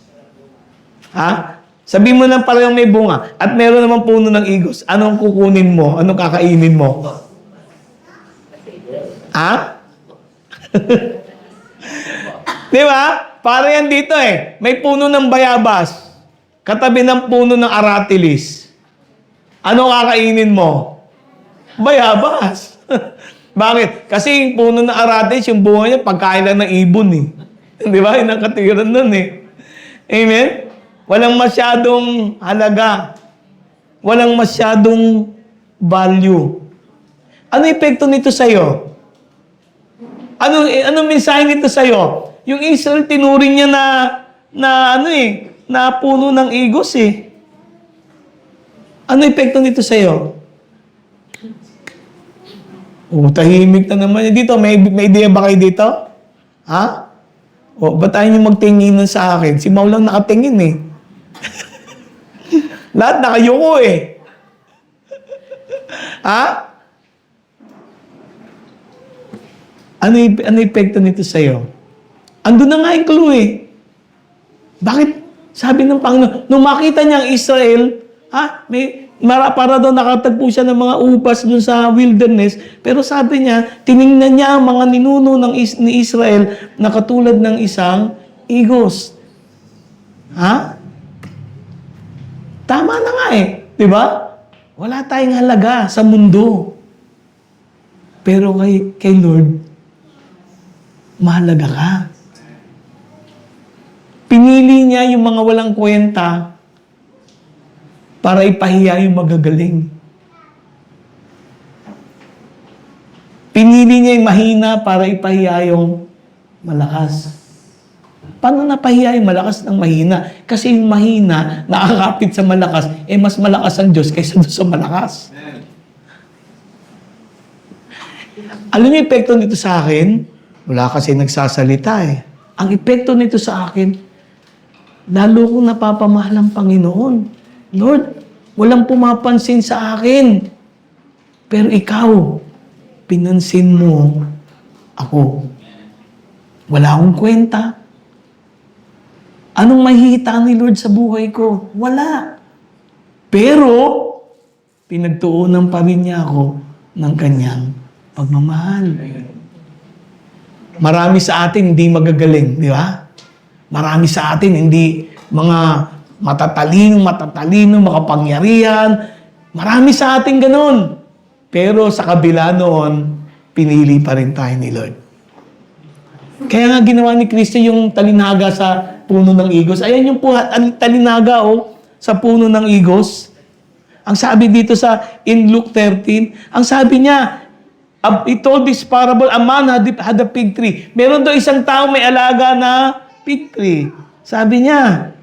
Ha? Sabihin mo lang parang may bunga at meron naman puno ng igos. Anong kukunin mo? Anong kakainin mo? Ha? Di ba? Para yan dito May puno ng bayabas. Katabi ng puno ng aratilis. Ano kakainin mo? Bayabas. Bakit? Kasi yung puno ng aratilis, yung bunga niya, pagkain lang ng ibon Di ba? Yung nakatiran nun Amen? Walang masyadong halaga. Walang masyadong value. Ano epekto nito sa'yo? Anong mensahe nito sa'yo? Yung Israel, tinuring niya na puno ng igos Ano epekto nito sa'yo? Tahimik na naman. Dito, may idea ba kayo dito? Ha? Ba't ayaw niyo magtinginan sa akin? Si Mau lang nakatingin Lahat nakayuko Ha? Ano epekto nito sa'yo? Andun na nga yung clue Bakit? Sabi ng Panginoon, nung makita niya ang Israel, para daw nakatagpo siya ng mga ubas dun sa wilderness, pero sabi niya, tiningnan niya ang mga ninuno ni Israel na katulad ng isang igos. Ha? Tama na nga di ba? Wala tayong halaga sa mundo. Pero kay Lord, mahalaga ka. Pinili niya yung mga walang kwenta para ipahiya yung magagaling. Pinili niya yung mahina para ipahiya yung malakas. Paano napahiya yung malakas ng mahina? Kasi yung mahina, nakakapit sa malakas, mas malakas ang Diyos kaysa doon sa malakas. Alam niyo yung epekto nito sa akin? Wala kasi nagsasalita eh. Ang epekto nito sa akin, lalo kong napapamahal ang Panginoon. Lord, walang pumapansin sa akin. Pero ikaw, pinansin mo ako. Wala akong kwenta. Anong mahihita ni Lord sa buhay ko? Wala. Pero, pinagtuunan pa rin niya ako ng kanyang pagmamahal. Marami sa atin hindi magagaling, di ba? Marami sa atin hindi mga matatalino, makapangyarihan. Marami sa atin ganun. Pero sa kabila noon, pinili pa rin tayo ni Lord. Kaya nga ginawa ni Kristo yung talinaga sa puno ng igos. Ayan yung talinaga sa puno ng igos. Ang sabi dito in Luke 13, ang sabi niya, he told this parable, a man had a fig tree. Meron daw isang tao may alaga na fig tree. Sabi niya.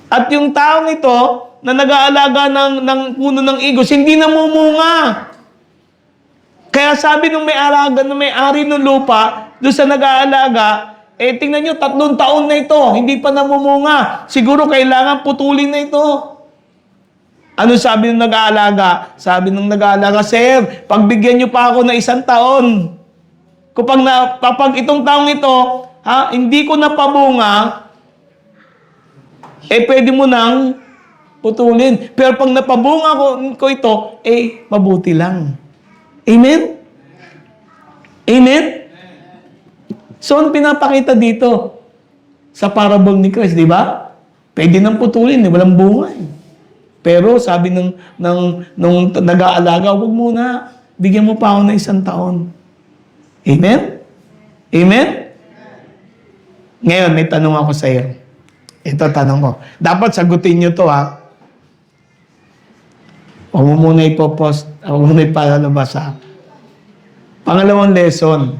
At yung taong ito, na nag-aalaga ng puno ng igos, hindi namumunga. Kaya sabi nung may-ari ng lupa, doon sa nag-aalaga, tingnan nyo, 3 taon na ito, hindi pa namumunga. Siguro kailangan putulin na ito. Ano sabi ng nag-aalaga? Sabi ng nag-aalaga, Sir, pagbigyan nyo pa ako na 1 taon. Kapag itong taong ito, hindi ko napamunga, pwede mo nang putulin. Pero pag napabunga ko ito, mabuti lang. Amen? Amen? So, ano pinapakita dito? Sa parable ni Christ, di ba? Pwede nang putulin, walang bunga. Pero sabi nung nag-aalaga, huwag muna, bigyan mo pa ako ng 1 taon. Amen? Amen? Ngayon, may tanong ako sa iyo. Ito, tanong ko. Dapat sagutin nyo to, Huwag mo muna ipopost, huwag mo muna ipalabas, Pangalawang lesson.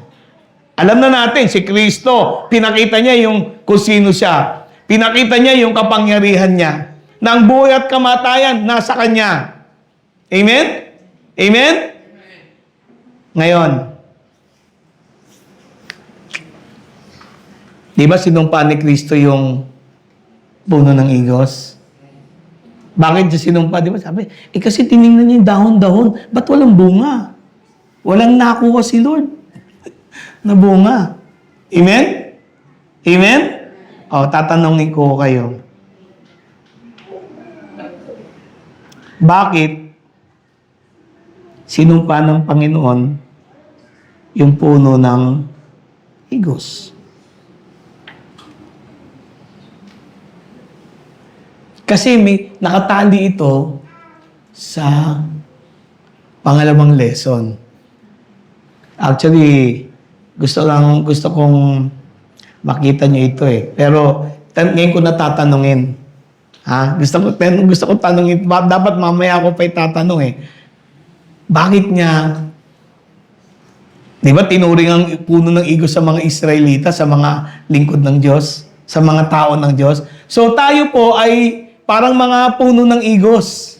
Alam na natin, si Kristo, pinakita niya kung sino siya. Pinakita niya yung kapangyarihan niya. Na ang buhay at kamatayan, nasa Kanya. Amen? Amen? Ngayon, di ba sinumpa ni Kristo yung puno ng igos? Bakit siya sinumpa? Di ba sabi, kasi tinignan niya yung dahon-dahon. Ba't walang bunga? Walang nakuha si Lord na bunga. Amen? Amen? Tatanungin ko kayo. Bakit sinumpa ng Panginoon yung puno ng igos? Kasi may nakatali ito sa pangalawang lesson. Actually, gusto kong makita nyo ito Pero, ngayon ko natatanungin. Gusto ko tanungin. Dapat mamaya ako pa itatanong Bakit niya, di ba tinuring ang puno ng igos sa mga Israelita, sa mga lingkod ng Diyos, sa mga tao ng Diyos? So, tayo po ay parang mga puno ng igos.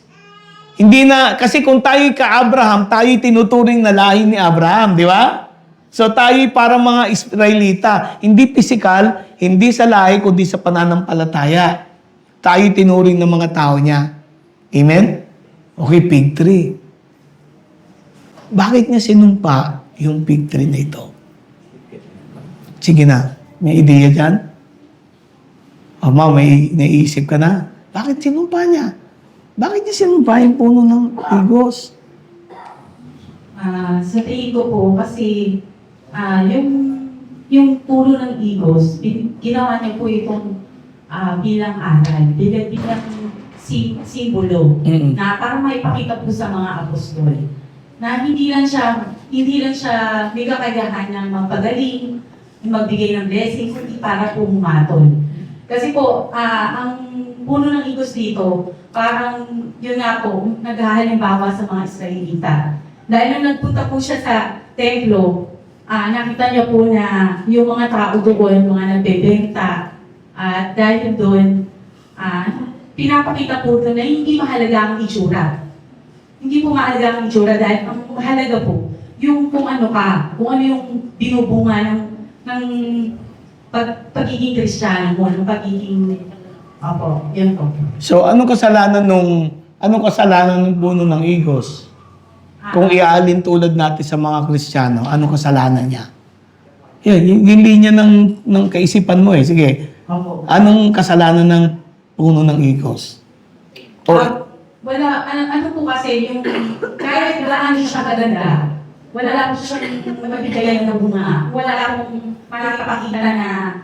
Hindi na, kasi kung tayo'y ka-Abraham, tayo'y tinuturing na lahi ni Abraham, di ba? So tayo'y parang mga Israelita. Hindi physical, hindi sa lahi, kundi sa pananampalataya. Tayo'y tinuring ng mga tao niya. Amen? Okay, fig tree. Bakit niya sinumpa yung fig tree na ito? Sige na, may ideya dyan? May naisip ka na? Bakit sinumpa niya? Bakit niya sinumpa yung puno ng igos? Sa tingin ko po, kasi yung puno ng igos, ginawa niya po itong bilang aral, bilang simbolo, na para maipakita po sa mga apostol, na hindi lang siya may kakayahan ng magpagaling, magbigay ng blessing, kundi para po humatol. Kasi po, ang puno ng igos dito, parang yun nga po, naghahalimbawa sa mga Israelita. Dahil nung nagpunta po siya sa templo, nakita niya po na yung mga tao doon, mga nagbebenta, at dahil doon, pinapakita po doon na hindi mahalaga ang itsura. Hindi po mahalaga ang itsura dahil ang mahalaga po, yung kung ano ka, kung ano yung binubunga ng pagiging Kristiyano mo, ng pagiging, opo, yan po. So, anong kasalanan ng puno ng igos? Kung iaalin tulad natin sa mga Kristiyano, anong kasalanan niya? Yan, yung linya ng kaisipan mo eh. Sige, Opo. anong kasalanan ng puno ng igos? Wala, ano po kasi, yung kahit gaano siya kaganda, wala lang siya mabigayan ng bunga. Wala lang makakapakita na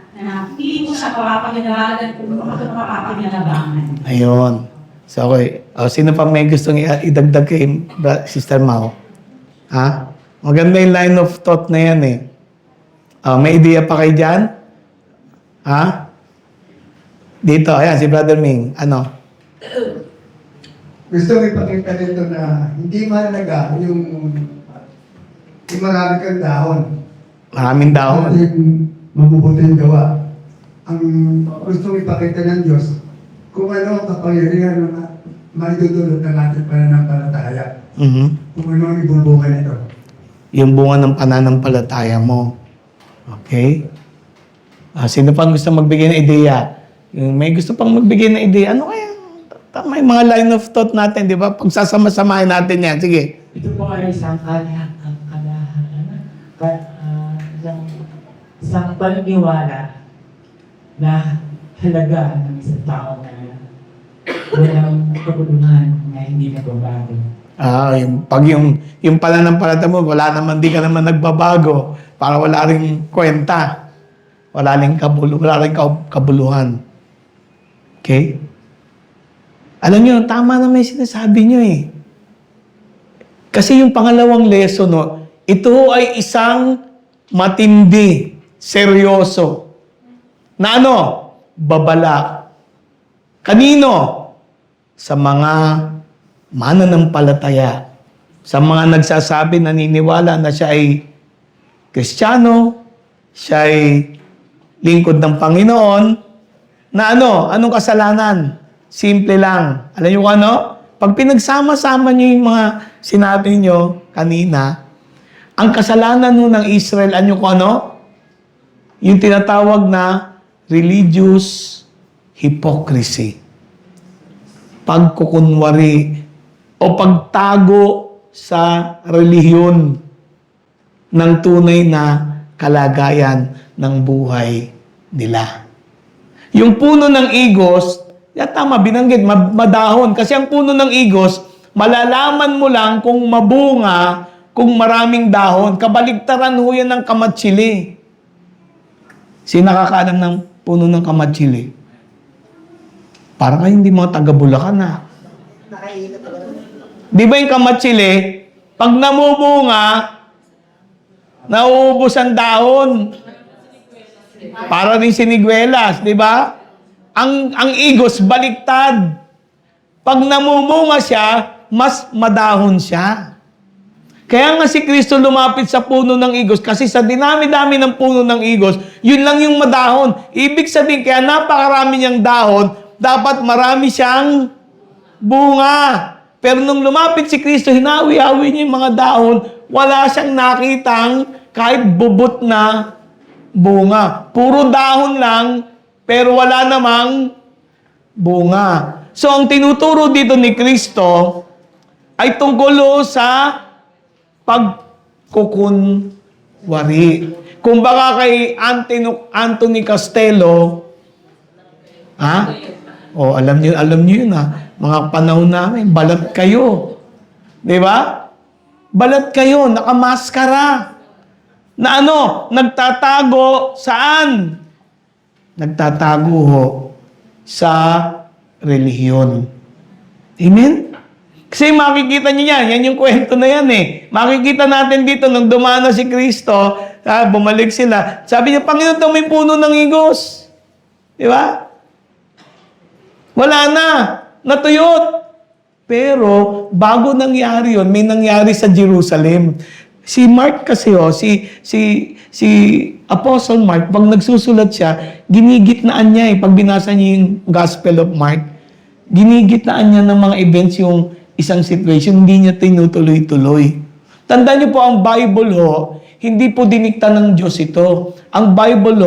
hindi po siya mapapaginawagan kung mapapaginawagan. Ayun. So, okay. Sino pa may gustong idagdag kay Sister Mau? Ha? Maganda yung line of thought na yan eh. May ideya pa kayo dyan? Ha? Dito, ayan, si Brother Ming. Ano? Gusto ko ipakita nito na hindi mahalaga yung marami kang dahon. Maraming dahon. Yung mabubuting gawa. Ang gusto ko ipakita ng Diyos, kung ano ang kapangyarihan na maidudulot ng ating pananampalataya. Kung ano ang ibubunga nito. Yung bunga ng pananampalataya mo. Okay? Sino pang gusto magbigay ng ideya? Yung may gusto pang magbigay ng ideya, ano kaya? Tama yung mga line of thought natin, di ba? Pagsasama-samahin natin yan. Sige. Ito po ay isang paniniwala na halaga ng isang tao na walang kabuluhan na hindi nagbabago. Yung pananampalataya mo, wala naman, di ka naman nagbabago para wala ring kwenta. Wala ring kabuluhan. Okay? Alam nyo, tama na may sinasabi nyo eh. Kasi yung pangalawang lesson, no, ito ay isang matindi, seryoso, na ano? Babala. Kanino? Sa mga mananampalataya. Sa mga nagsasabi, naniniwala na siya ay Kristiyano, siya ay lingkod ng Panginoon, na ano? Anong kasalanan? Simple lang. Alam niyo kung ano? Pag pinagsama-sama niyo yung mga sinabi niyo kanina, ang kasalanan nun ng Israel, ano kung ano? Yung tinatawag na religious hypocrisy. Pagkukunwari o pagtago sa relihiyon ng tunay na kalagayan ng buhay nila. Yung puno ng igos, tama, binanggit, madahon. Kasi ang puno ng igos, malalaman mo lang kung mabunga, kung maraming dahon. Kabaligtaran ho yan ng kamatsili. Sino nakakaalam ng puno ng kamatsili? Parang kayo hindi mga taga-Bulacan na. Di ba yung kamatsili, pag namubunga, nauubos ang dahon. Para rin siniguelas, di ba? Ang igos, baliktad. Pag namumunga siya, mas madahon siya. Kaya nga si Kristo lumapit sa puno ng igos kasi sa dinami-dami ng puno ng igos, yun lang yung madahon. Ibig sabihin, kaya napakarami niyang dahon, dapat marami siyang bunga. Pero nung lumapit si Kristo, hinawi-hawi niya yung mga dahon, wala siyang nakitang kahit bubot na bunga. Puro dahon lang, pero wala namang bunga. So, ang tinuturo dito ni Kristo ay tungkol sa pagkukunwari. Kung baka kay Anthony Castello, alam niyo yun mga panahon namin, balat kayo. Di ba? Balat kayo, nakamaskara. Na ano? Nagtatago saan? Nagtatago ho sa relihiyon. Amen? Kasi makikita niyo yan yung kwento na yan eh. Makikita natin dito, nung dumana si Kristo, bumalik sila. Sabi niya, Panginoon, ito may puno ng igos. Di ba? Wala na. Natuyot. Pero bago nangyari yon, may nangyari sa Jerusalem. Si Mark kasi si Apostle Mark, pag nagsusulat siya, ginigitnaan niya pag binasa niya yung Gospel of Mark, ginigitnaan niya ng mga events yung isang situation, hindi niya tinutuloy-tuloy. Tandaan niyo po, ang Bible hindi po dinikta ng Diyos ito. Ang Bible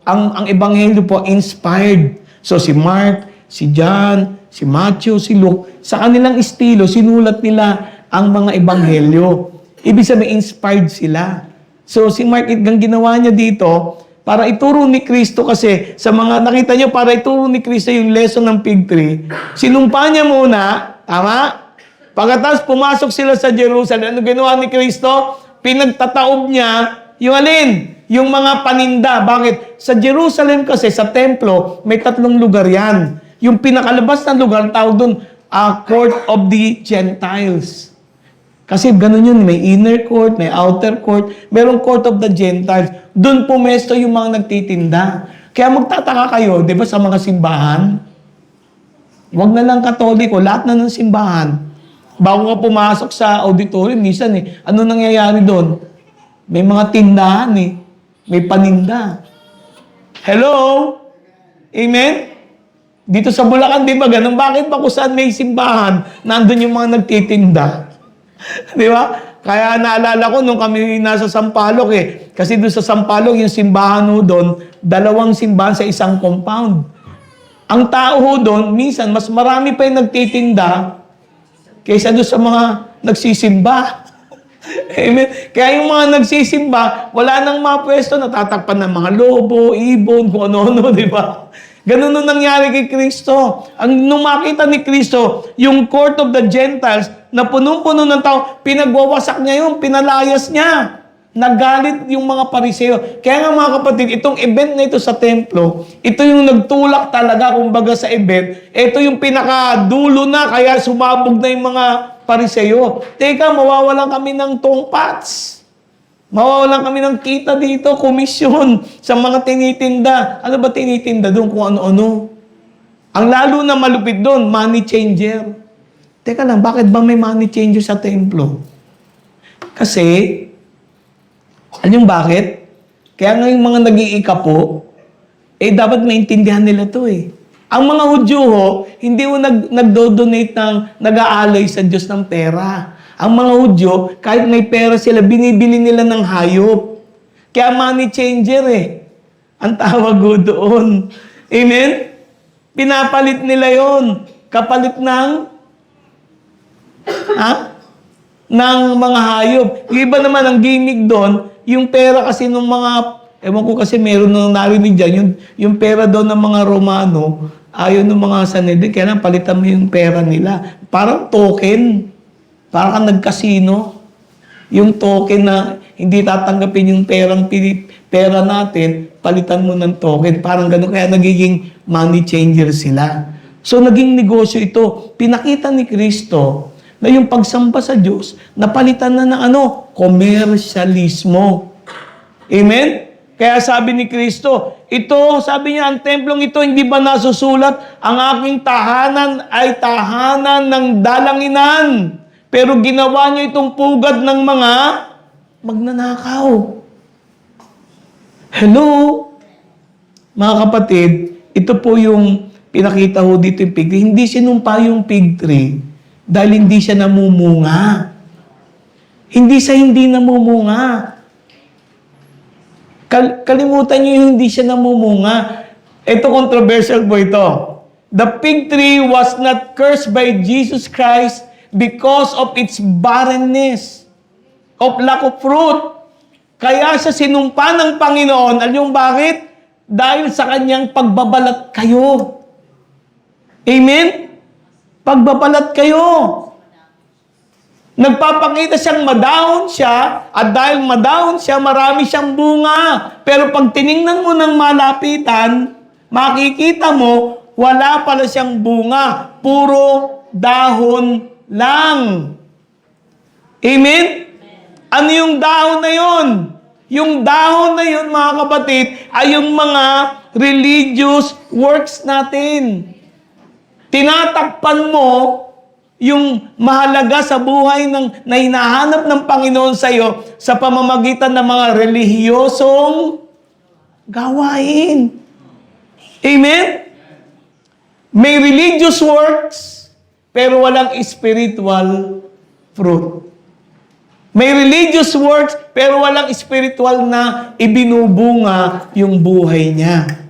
ang Ebanghelyo po, inspired. So si Mark, si John, si Matthew, si Luke, sa kanilang estilo, sinulat nila ang mga Ebanghelyo. Ibig sabihin, inspired sila. So, si Mark, ang ginawa niya dito, para ituro ni Kristo kasi, sa mga, nakita niyo, para ituro ni Kristo yung lesson ng fig tree, sinumpa niya muna, tama? Pagkatapos pumasok sila sa Jerusalem, ano ginawa ni Kristo? Pinagtataob niya, yung alin? Yung mga paninda. Bakit? Sa Jerusalem kasi, sa templo, may 3 lugar yan. Yung pinakalabas na lugar, tawag doon, Court of the Gentiles. Kasi ganun yun, may inner court, may outer court, merong court of the Gentiles. Doon pumesto yung mga nagtitinda. Kaya magtataka kayo, di ba, sa mga simbahan? Huwag na lang Katoliko, lahat na ng simbahan. Bago ka pumasok sa auditorium, minsan ano nangyayari doon? May mga tindahan may paninda. Hello? Amen? Dito sa Bulacan, di ba ganun? Bakit ba kung saan may simbahan, nandun yung mga nagtitinda? Di ba? Kaya naalala ko nung kami nasa Sampaloc Kasi doon sa Sampaloc, yung simbahan doon, 2 simbahan sa isang compound. Ang tao doon, minsan, mas marami pa yung nagtitinda kaysa doon sa mga nagsisimba. Amen? Kaya yung mga nagsisimba, wala nang mga pwesto, natatakpan ng mga lobo, ibon, kung ano-ano, di ba? Ganun nung nangyari kay Kristo. Nung makita ni Kristo, yung court of the Gentiles, na punong-puno ng tao, pinagwawasak niya yun, pinalayas niya. Nagalit yung mga Pariseo. Kaya nga mga kapatid, itong event na ito sa templo, ito yung nagtulak talaga, kumbaga sa event, ito yung pinakadulo na, kaya sumabog na yung mga Pariseo. Teka, mawawalan kami ng tongpats. Mawawalan kami ng kita dito, komisyon sa mga tinitinda. Ano ba tinitinda doon? Kung ano-ano. Ang lalo na malupit doon, money changer. Teka lang, bakit ba may money changer sa templo? Kasi, alam yung bakit? Kaya nga yung mga nag-iikapo, dapat maintindihan nila to Ang mga Hudyo hindi nagdo-donate nag-aalay sa Diyos ng pera. Ang mga Hudyo, kahit may pera sila, binibili nila ng hayop. Kaya money changer Ang tawag doon. Amen? Pinapalit nila yon kapalit ng ng mga hayop. Yung iba naman ang gimmick doon, yung pera kasi ng mga, ewan ko kasi meron nang narinig dyan, yung pera doon ng mga Romano, ayaw ng mga Sanhedrin, kaya lang palitan mo yung pera nila. Parang token. Parang nagkasino. Yung token na hindi tatanggapin yung pera natin, palitan mo ng token. Parang ganun. Kaya nagiging money changer sila. So naging negosyo ito. Pinakita ni Kristo na yung pagsamba sa Diyos, napalitan na ng komersyalismo. Amen? Kaya sabi ni Kristo, sabi niya, ang templong ito, hindi ba nasusulat, ang aking tahanan ay tahanan ng dalanginan. Pero ginawa niyo itong pugad ng mga magnanakaw. Hello? Mga kapatid, ito po yung pinakita ho dito yung fig tree. Hindi sinumpa yung fig tree dahil hindi siya namumunga. Hindi sa hindi namumunga. Kalimutan niyo yung hindi siya namumunga. Ito, controversial po ito. The fig tree was not cursed by Jesus Christ because of its barrenness, of lack of fruit. Kaya siya sinumpa ng Panginoon. Alam niyo bakit? Dahil sa kanyang pagbabalat kayo. Amen? Pagbabalat kayo. Nagpapakita siyang madahon siya, at dahil madahon siya, marami siyang bunga. Pero pag tiningnan mo ng malapitan, makikita mo, wala pala siyang bunga. Puro dahon lang. Amen? Ano yung dahon na yun? Yung dahon na yun, mga kapatid, ay yung mga religious works natin. Tinatakpan mo yung mahalaga sa buhay na hinahanap ng Panginoon sa iyo sa pamamagitan ng mga relihiyosong gawain. Amen? May religious works, pero walang spiritual fruit. May religious works, pero walang spiritual na ibinubunga yung buhay niya.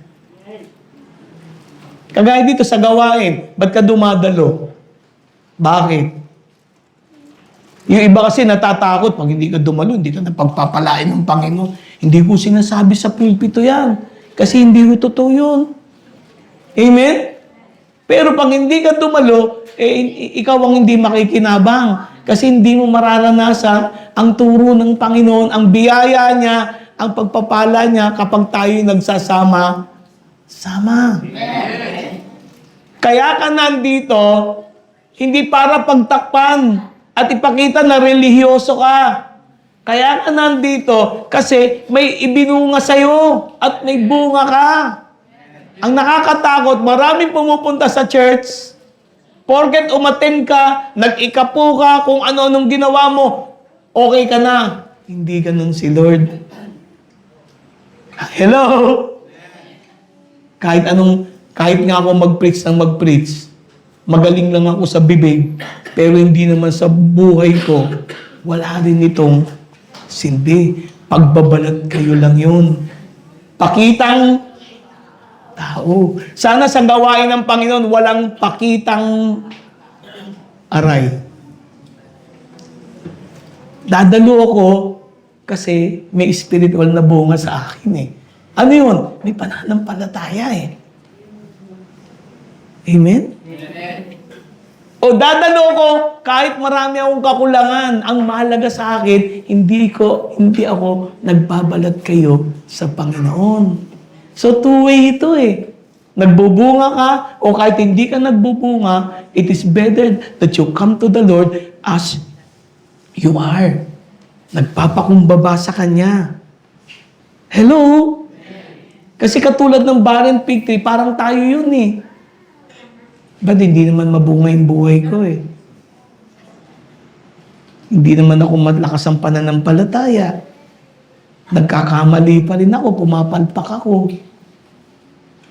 Kagaya dito sa gawain, ba't ka dumadalo? Bakit? Yung iba kasi natatakot, pag hindi ka dumalo, hindi ka napagpapalain ng Panginoon. Hindi ko sinasabi sa pulpito yan. Kasi hindi ko totoo yun. Amen? Pero pag hindi ka dumalo, ikaw ang hindi makikinabang. Kasi hindi mo mararanasan ang turo ng Panginoon, ang biyaya niya, ang pagpapala niya kapag tayo'y nagsasama-sama. Kaya ka nandito, hindi para pagtakpan at ipakita na relihiyoso ka. Kaya ka nandito kasi may ibinunga sa'yo at may bunga ka. Ang nakakatakot, maraming pumupunta sa church, porket umattend ka, nag-ikapo ka, kung ano-anong ginawa mo, okay ka na. Hindi ganun si Lord. Hello? Kahit nga ako mag-preach ng mag-preach, magaling lang ako sa bibig, pero hindi naman sa buhay ko, wala rin itong sindi. Pagbabalat kayo lang yun. Pakitang tao. Sana sa gawain ng Panginoon, walang pakitang aray. Dadalo ako kasi may spiritual na bunga sa akin eh. Ano yun? May pananampalataya eh. Amen? O dadalo ko kahit marami akong kakulangan. Ang mahalaga sa akin, hindi ako nagbabalat kayo sa Panginoon. So two-way ito eh. Nagbubunga ka o kahit hindi ka nagbubunga, it is better that you come to the Lord as you are. Nagpapakumbaba sa Kanya. Hello? Kasi katulad ng barren fig tree, parang tayo yun eh. Ba't hindi naman mabunga yung buhay ko eh? Hindi naman ako malakas ang pananampalataya. Nagkakamali pa rin ako, pumapalpak ako.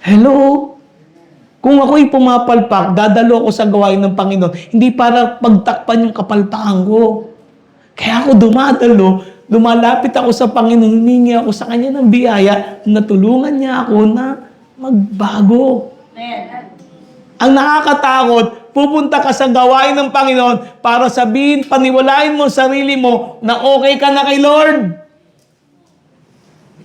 Hello? Kung ako'y pumapalpak, dadalo ako sa gawain ng Panginoon, hindi para pagtakpan yung kapalpakan ko. Kaya ako dumadalo, lumalapit ako sa Panginoon, humingi ako sa Kanya ng biyaya, natulungan niya ako na magbago. Ang nakakatakot, pupunta ka sa gawain ng Panginoon para sabihin, paniwalain mo sarili mo na okay ka na kay Lord.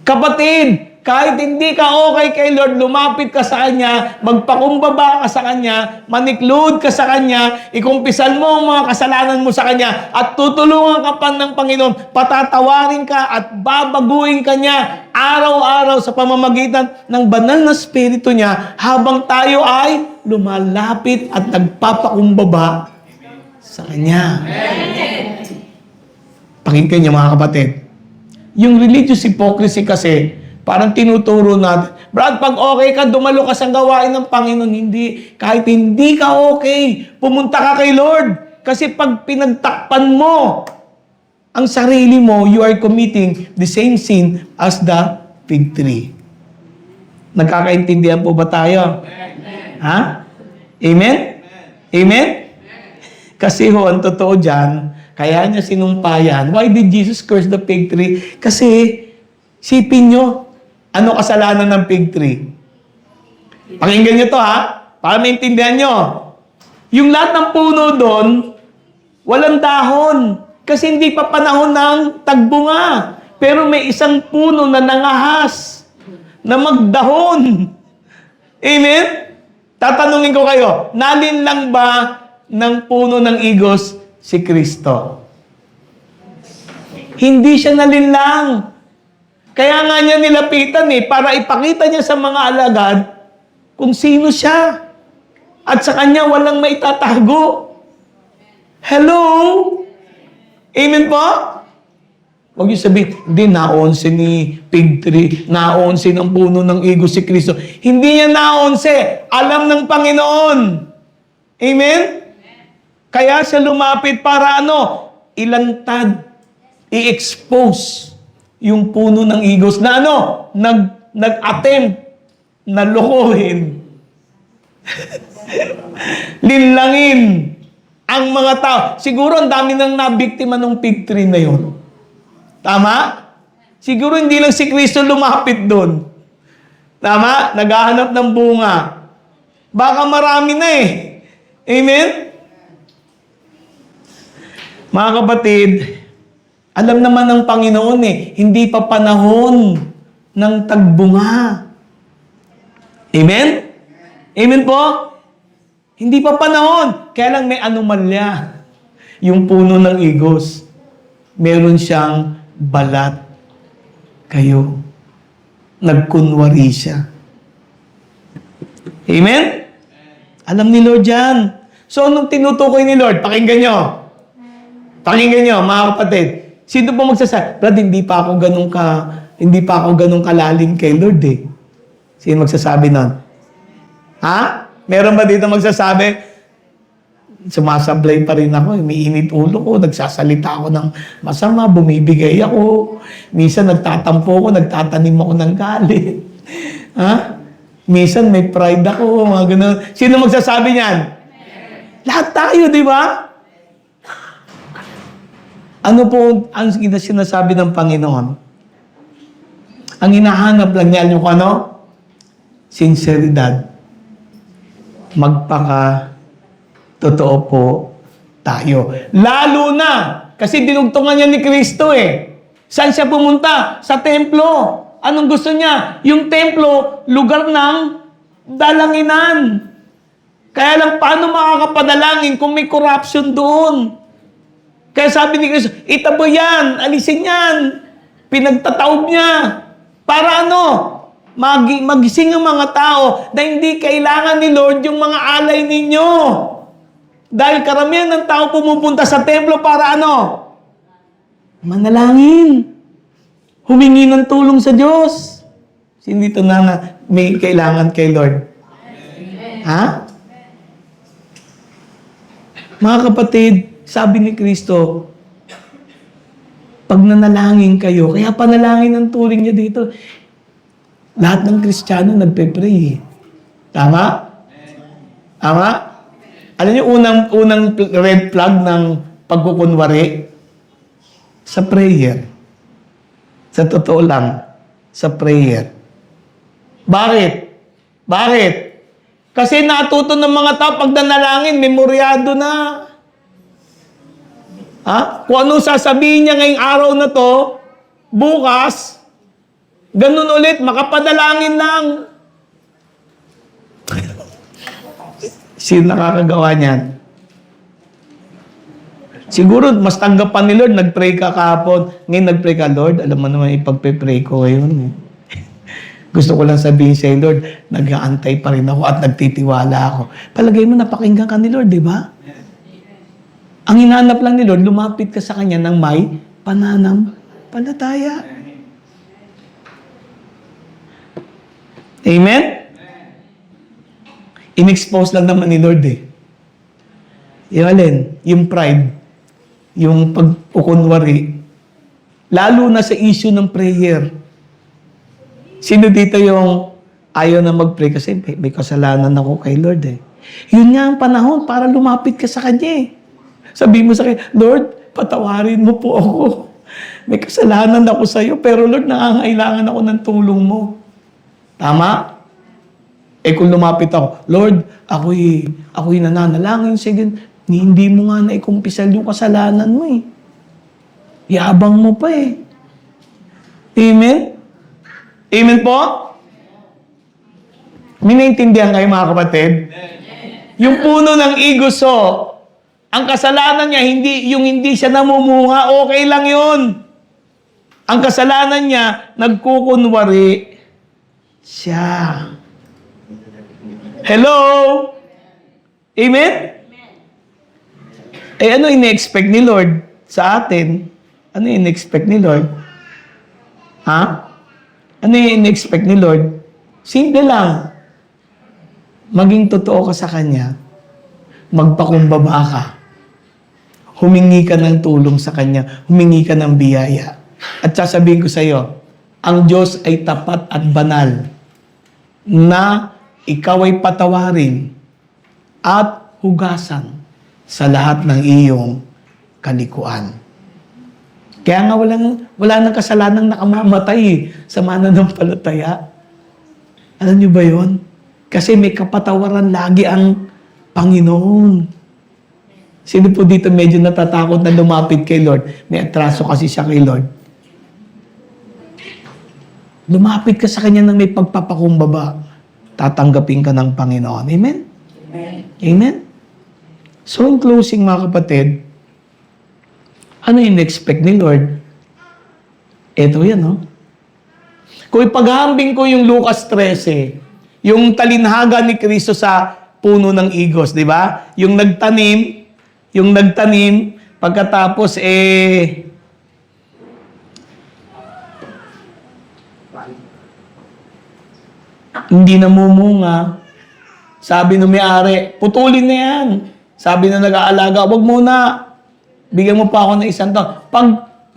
Kapatid, kahit hindi ka okay kay Lord, lumapit ka sa Kanya, magpakumbaba ka sa Kanya, maniklod ka sa Kanya, ikumpisan mo ang mga kasalanan mo sa Kanya, at tutulungan ka pa ng Panginoon, patatawarin ka at babaguhin ka niya araw-araw sa pamamagitan ng banal na Espiritu niya habang tayo ay lumalapit at nagpapakumbaba sa Kanya. Pakinggan niyo mga kapatid. Yung religious hypocrisy kasi, parang tinuturo natin, Brad, pag okay ka, dumalo ka sa gawain ng Panginoon. Hindi. Kahit hindi ka okay, pumunta ka kay Lord. Kasi pag pinagtakpan mo ang sarili mo, you are committing the same sin as the fig tree. Nagkakaintindihan po ba tayo? Ha? Amen? Amen? Kasi ho, ang totoo dyan, kaya niya sinumpayan. Why did Jesus curse the fig tree? Kasi, sipin nyo, ano kasalanan ng fig tree? Pakinggan nyo to ha, para maintindihan nyo. Yung lahat ng puno doon, walang dahon. Kasi hindi pa panahon ng tagbunga. Pero may isang puno na nangahas, na magdahon. Amen? Tatanungin ko kayo, nalin lang ba ng puno ng igos si Kristo? Hindi siya nalinlang. Kaya nga niya nilapitan para ipakita niya sa mga alagad kung sino siya. At sa kanya walang maitatago. Hello? Amen po? Huwag niyo sabihin, hindi, naonse ni fig tree, naonse ng puno ng igos si Kristo. Hindi niya naonse. Alam ng Panginoon. Amen? Kaya siya lumapit para ano? Ilantad, i-expose yung puno ng igos na ano? Nag-attempt na lokohin. Linlangin ang mga tao. Siguro ang dami nang nabiktima ng fig tree na yun. Tama? Siguro hindi lang si Kristo lumapit doon. Tama? Naghahanap ng bunga. Baka marami na eh. Amen? Mga kapatid, alam naman ng Panginoon eh, hindi pa panahon ng tagbunga. Amen? Amen po? Hindi pa panahon. Kaya lang may anomalya. Yung puno ng igos, meron siyang balat. Kayo, nagkunwari siya. Amen? Alam ni Lord yan. So, nung tinutukoy ni Lord, pakinggan nyo. Pakinggan nyo, mga kapatid. Sino po magsasabi? Brad, hindi pa ako ganun kalalim kay Lord eh. Sino magsasabi nun? Ha? Meron ba dito magsasabi? Sumasablay pa rin ako. Umiinit ulo ko. Nagsasalita ako ng masama. Bumibigay ako. Minsan nagtatampo ako. Nagtatanim ako ng galit. Ha? Minsan may pride ako. Mga ganun. Sino magsasabi niyan? Lahat tayo, di ba? Ano po ang sinasabi ng Panginoon? Ang hinahanap lang niya yung ano? Sinseridad. Totoo po tayo. Lalo na, kasi dinugtungan niya ni Kristo eh. Saan siya pumunta? Sa templo. Anong gusto niya? Yung templo, lugar ng dalanginan. Kaya lang, paano makakapadalangin kung may corruption doon? Kaya sabi ni Kristo, itabo yan, alisin yan. Pinagtataob niya. Para ano? Magising ang mga tao na hindi kailangan ni Lord yung mga alay ninyo. Dahil karamihan ng tao pumupunta sa templo para ano? Manalangin. Humingi ng tulong sa Diyos. Sino dito na may kailangan kay Lord? Ha? Mga kapatid, sabi ni Kristo, pag nanalangin kayo, kaya panalangin ang turing niya dito. Lahat ng Kristiyano nagpe-pray eh. Tama? Tama? Alam niyo, unang red flag ng pagkukunwari? Sa prayer. Sa totoo lang, sa prayer. Bakit? Bakit? Kasi natuto ng mga tao, pag nanalangin, memoryado na. Ha? Kung anong sasabihin niya ngayong araw na to, bukas, ganun ulit, makapadalangin lang. Sino nakakagawa niyan? Siguro, mas tanggapan ni Lord, nag-pray ka kahapon. Ngayon nag-pray ka, Lord, alam mo naman ipagpe-pray ko ngayon. Gusto ko lang sabihin sa Lord, nag-aantay pa rin ako at nagtitiwala ako. Palagay mo, napakinggan ka ni Lord, di ba? Ang hinahanap lang ni Lord, lumapit ka sa Kanya ng may pananampalataya. Amen? In-expose lang naman ni Lord eh. Yung alin? Yung pride. Yung pagkukunwari. Lalo na sa issue ng prayer. Sino dito yung ayaw na mag-pray kasi may kasalanan ako kay Lord eh. Yun nga ang panahon para lumapit ka sa Kanya eh. Sabihin mo sa Kanya, Lord, patawarin mo po ako. May kasalanan ako sa iyo, pero Lord, nangangailangan ako ng tulong mo. Tama? Eh kung lumapit ako, Lord, ako'y nananalangin. Sige, hindi mo nga naikumpisal yung kasalanan mo eh. Yabang mo pa eh. Amen? Amen po? May naintindihan kayo mga kapatid? Yung puno ng iguso, ang kasalanan niya, hindi siya namumunga, okay lang yun. Ang kasalanan niya, nagkukunwari siya. Hello? Amen? Eh ano in-expect ni Lord sa atin? Ano in-expect ni Lord? Ha? Ano in-expect ni Lord? Simple lang. Maging totoo ka sa Kanya. Magpakumbaba ka. humingi ka ng tulong sa Kanya, humingi ka ng biyaya. At sasabihin ko sa iyo, ang Diyos ay tapat at banal na ikaw ay patawarin at hugasan sa lahat ng iyong kalikuan. Kaya nga wala nang kasalanang nakamamatay sa mananampalataya. Alam niyo ba yon? Kasi may kapatawaran lagi ang Panginoon. Sino po dito medyo natatakot na lumapit kay Lord? May atraso kasi siya kay Lord. Lumapit ka sa Kanya ng may pagpapakumbaba. Tatanggapin ka ng Panginoon. Amen? Amen? So in closing mga kapatid, ano yung expect ni Lord? Ito yan, no? Kung ipaghambing ko yung Lucas 13, yung talinhaga ni Kristo sa puno ng igos, di ba? Yung nagtanim, pagkatapos hindi namumunga. Sabi ng may-ari, putulin na yan. Sabi na nag-aalaga, wag muna. Bigyan mo pa ako ng isang taon. Pag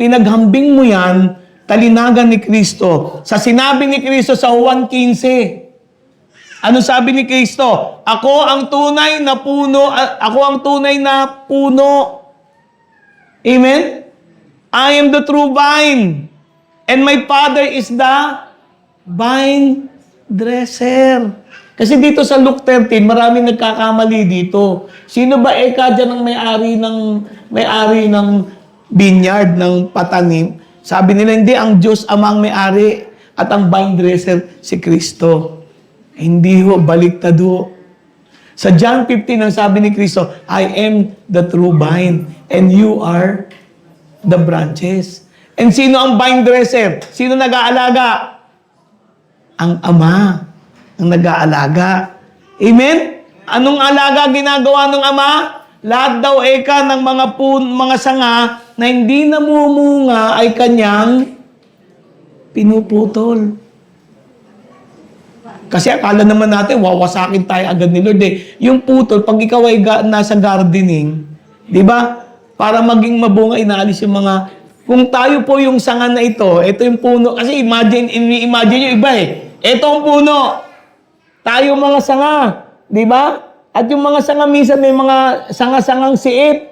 pinaghambing mo yan, talinagan ni Kristo. Sa sinabi ni Kristo sa Juan 15, ano sabi ni Kristo? Ako ang tunay na puno. Ako ang tunay na puno. Amen? I am the true vine. And my Father is the vine dresser. Kasi dito sa Luke 13, maraming nagkakamali dito. Sino ba dyan ang may-ari ng vineyard, ng patanim? Sabi nila, hindi, ang Diyos amang may-ari at ang vine dresser si Kristo. Hindi ho, baliktad ho. Sa John 15, ang sabi ni Kristo, I am the true vine and you are the branches. And sino ang vine dresser? Sino nag-aalaga? Ang Ama ang nag-aalaga. Amen? Anong alaga ginagawa ng Ama? Lahat daw ng mga sanga na hindi namumunga ay kanyang pinuputol. Kasi akala naman natin, wawasakin tayo agad ni Lord eh. Yung putol, pag ikaw ay nasa gardening, di ba? Para maging mabunga, inaalis yung mga... Kung tayo po yung sanga na ito yung puno. Kasi imagine yung iba eh. Ito ang puno. Tayo mga sanga. Di ba? At yung mga sanga, minsan may mga sanga-sangang siip.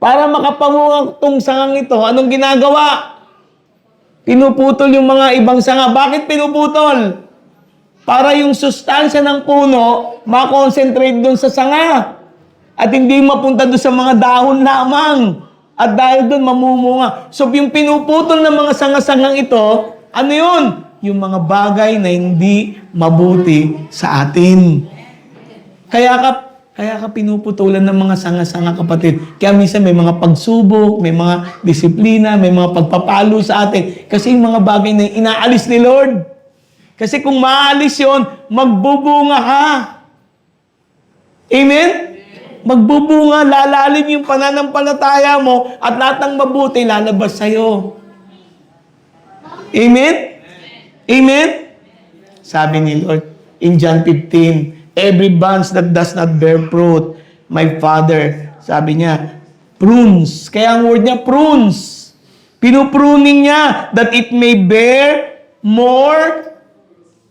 Para makapangunga tong sangang ito, anong ginagawa? Pinuputol yung mga ibang sanga. Bakit pinuputol? Para yung sustansya ng puno, makonsentrate doon sa sanga. At hindi mapunta doon sa mga dahon lamang. At dahil doon, mamumunga. So, yung pinuputol ng mga sanga-sangang ito, ano yun? Yung mga bagay na hindi mabuti sa atin. Kaya ka pinuputulan ng mga sanga-sanga, kapatid. Kaya minsan may mga pagsubok, may mga disiplina, may mga pagpapalo sa atin. Kasi yung mga bagay na inaalis ni Lord. Kasi kung maalis yon, magbubunga ka. Amen? Magbubunga, lalalim yung pananampalataya mo at lahat ng mabuti lalabas sa'yo. Amen? Amen? Sabi ni Lord in John 15, every branch that does not bear fruit, my Father, sabi niya, prunes. Kaya ang word niya, prunes. Pinupruning niya that it may bear more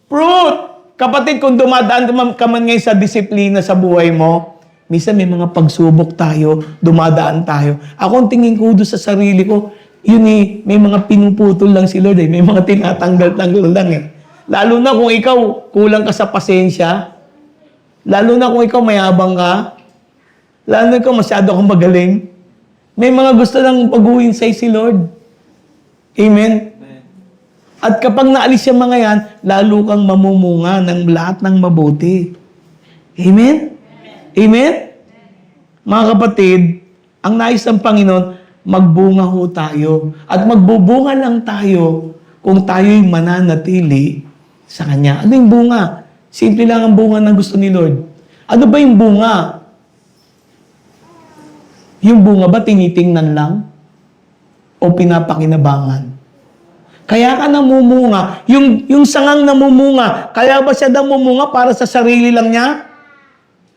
fruit. Kapatid, kung dumadaan ka man ngayon sa disiplina sa buhay mo, minsan may mga pagsubok tayo, dumadaan tayo. Ako ang tingin ko doon sa sarili ko, yun may mga pinuputol lang si Lord may mga tinatanggal-tanggal lang Lalo na kung ikaw, kulang ka sa pasensya, lalo na kung ikaw mayabang ka, lalo na ikaw masyado kang magaling, may mga gusto lang pag-uwin sa'yo si Lord. Amen? At kapag naalis yung mga yan, lalo kang mamumunga ng lahat ng mabuti. Amen? Amen? Mga kapatid, ang nais ng Panginoon, magbunga ho tayo. At magbubunga lang tayo kung tayo'y mananatili sa Kanya. Ano yung bunga? Simple lang ang bunga na gusto ni Lord. Ano ba yung bunga? Yung bunga ba tinitingnan lang? O pinapakinabangan? Kaya ka namumunga. Yung sangang namumunga, kaya ba siya namumunga para sa sarili lang niya?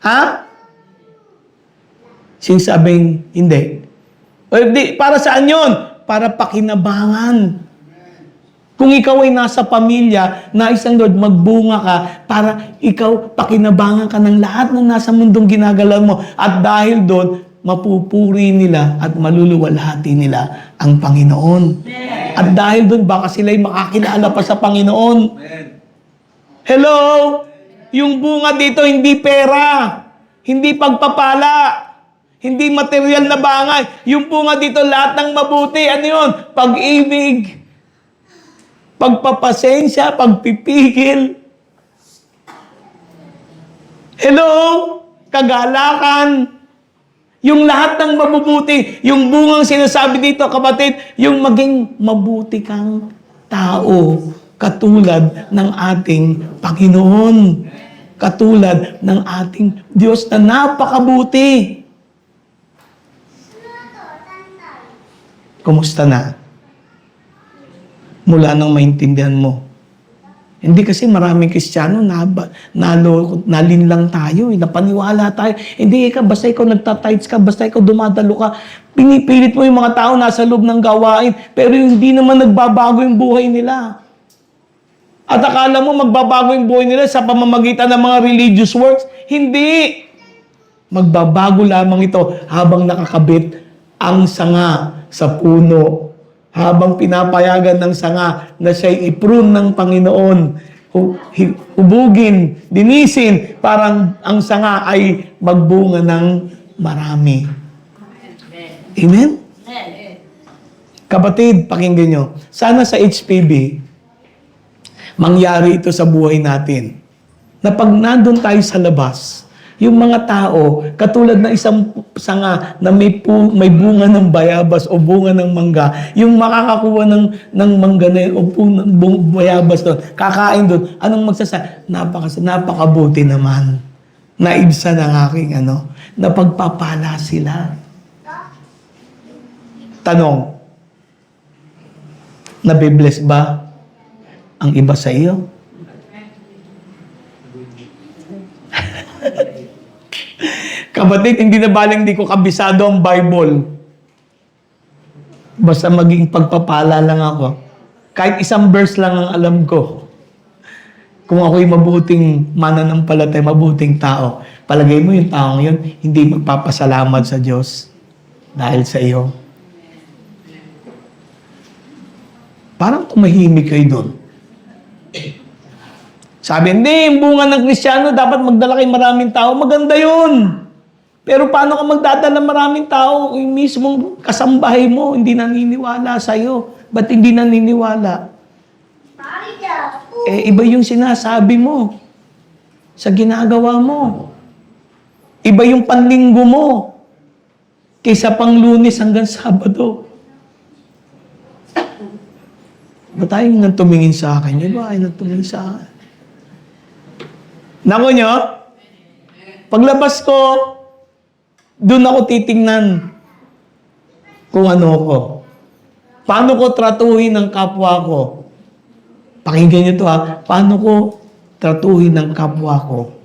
Ha? Sinasabing, hindi. Para saan yun? Para pakinabangan. Kung ikaw ay nasa pamilya, nais ng Lord, magbunga ka para ikaw pakinabangan ka ng lahat ng nasa mundong ginagalaw mo. At dahil doon, mapupuri nila at maluluwalhati nila ang Panginoon. At dahil doon, baka sila'y makakilala pa sa Panginoon. Hello? Yung bunga dito, hindi pera. Hindi pagpapala. Hindi material na bagay. Yung bunga dito, lahat ng mabuti. Ano yun? Pag-ibig. Pagpapasensya, pagpipigil. Hello? Kagalakan. Yung lahat ng mabubuti, yung bungang sinasabi dito, kapatid, yung maging mabuti kang tao, katulad ng ating Panginoon. Katulad ng ating Diyos na napakabuti. Kumusta na? Mula nang maintindihan mo. Hindi kasi maraming Kristiyano nalinlang tayo, napaniwala tayo. Hindi ka, basta ikaw nagtatides ka, basta ikaw dumadalo ka, pinipilit mo yung mga tao nasa loob ng gawain, pero hindi naman nagbabago yung buhay nila. At akala mo magbabago yung buhay nila sa pamamagitan ng mga religious works? Hindi! Magbabago lamang ito habang nakakabit ang sanga sa puno. Habang pinapayagan ng sanga na siya'y iprune ng Panginoon, hubugin, linisin, parang ang sanga ay magbunga ng marami. Amen? Kapatid, pakinggan nyo. Sana sa HPB, mangyari ito sa buhay natin. Na pag nandun tayo sa labas, yung mga tao, katulad ng isang sanga na may bunga ng bayabas o bunga ng mangga, yung makakakuha ng mangga na yun, o bayabas doon, kakain doon, anong magsasa? Napakabuti naman. Naibsa ng aking napagpapala sila. Tanong, nabibless ba ang iba sa iyo? Kapatid, hindi na balang di ko kabisado ang Bible. Basta maging pagpapala lang ako. Kahit isang verse lang ang alam ko. Kung ako'y mabuting mananampalataya, mabuting tao, palagay mo yung taong yun, hindi magpapasalamat sa Diyos dahil sa iyo. Parang tumahimik kayo doon. Sabi, hindi, yung bunga ng Kristiyano, dapat magdala kay maraming tao. Maganda yun. Pero paano ka magdadala maraming tao? Yung mismong kasambahay mo, hindi naniniwala sa'yo. Ba't hindi naniniwala? Iba yung sinasabi mo sa ginagawa mo. Iba yung panlinggo mo kaysa pang Lunes hanggang Sabado. Ba't tayo nang tumingin sa akin? Yun ba ay nang tumingin sa akin? Nako nyo, paglabas ko, doon ako titingnan kung ano ko. Paano ko tratuhin ang kapwa ko? Pakinggan nyo ito ha. Paano ko tratuhin ang kapwa ko?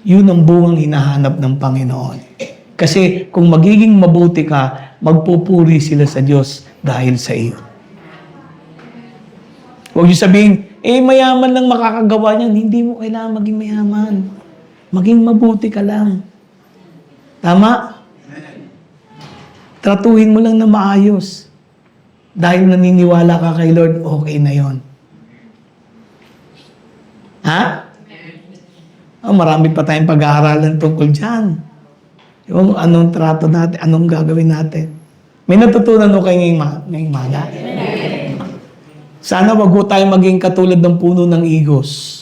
Yun ang bungang hinahanap ng Panginoon. Kasi kung magiging mabuti ka, magpupuri sila sa Diyos dahil sa iyo. Huwag nyo sabihin, mayaman lang makakagawa niyan. Hindi mo kailangan maging mayaman. Maging mabuti ka lang. Tama? Tratuhin mo lang na maayos. Dahil naniniwala ka kay Lord, okay na yon. Ha? Marami pa tayong pag-aaralan tungkol dyan. Yung anong trato natin, anong gagawin natin. May natutunan ko kayo ngayong maga. Sana wag ho tayo maging katulad ng puno ng igos.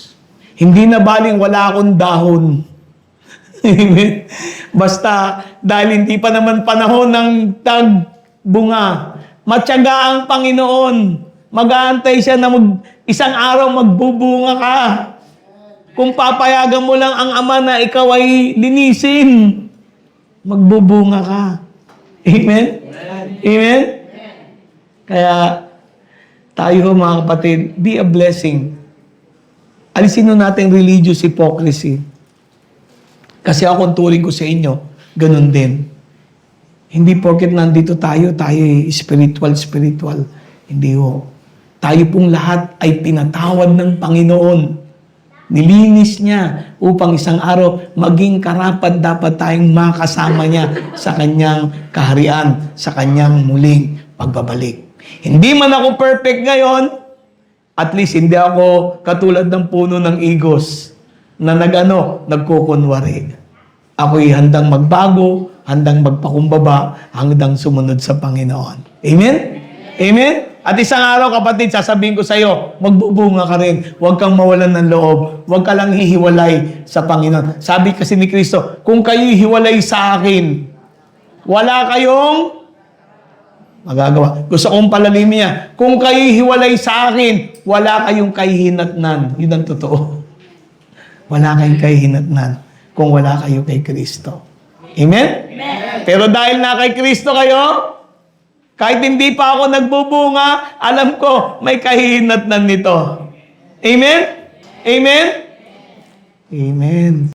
Hindi na baling wala akong dahon. Amen. Basta dahil hindi pa naman panahon ng tagbunga, matyaga ang Panginoon. Mag-aantay siya na isang araw magbubunga ka. Kung papayagan mo lang ang Ama na ikaw ay linisin, magbubunga ka. Amen? Amen? Kaya tayo mga kapatid, be a blessing. Alisin natin religious hypocrisy. Kasi ako ang turing ko sa inyo, ganun din. Hindi porket nandito tayo spiritual. Hindi ho. Tayo pong lahat ay pinatawad ng Panginoon. Nilinis niya upang isang araw maging karapat dapat tayong makasama niya sa kanyang kaharian, sa kanyang muling pagbabalik. Hindi man ako perfect ngayon, at least hindi ako katulad ng puno ng igos na nagkukunwari. Ako'y handang magbago, handang magpakumbaba, handang sumunod sa Panginoon. Amen? Amen? At isang araw, kapatid, sasabihin ko sa iyo, magbubunga ka rin. Huwag kang mawalan ng loob. Huwag ka lang hihiwalay sa Panginoon. Sabi kasi ni Kristo, kung kayo hiwalay sa akin, wala kayong magagawa. Gusto kong palalimin niya. Kung kayo hiwalay sa akin, wala kayong kahihinatnan. Yun ang totoo. Wala kayong kahihinatnan kung wala kayo kay Kristo. Amen? Amen. Pero dahil na kay Kristo kayo, kahit hindi pa ako nagbubunga, alam ko may kahihinatnan nito. Amen? Amen? Amen.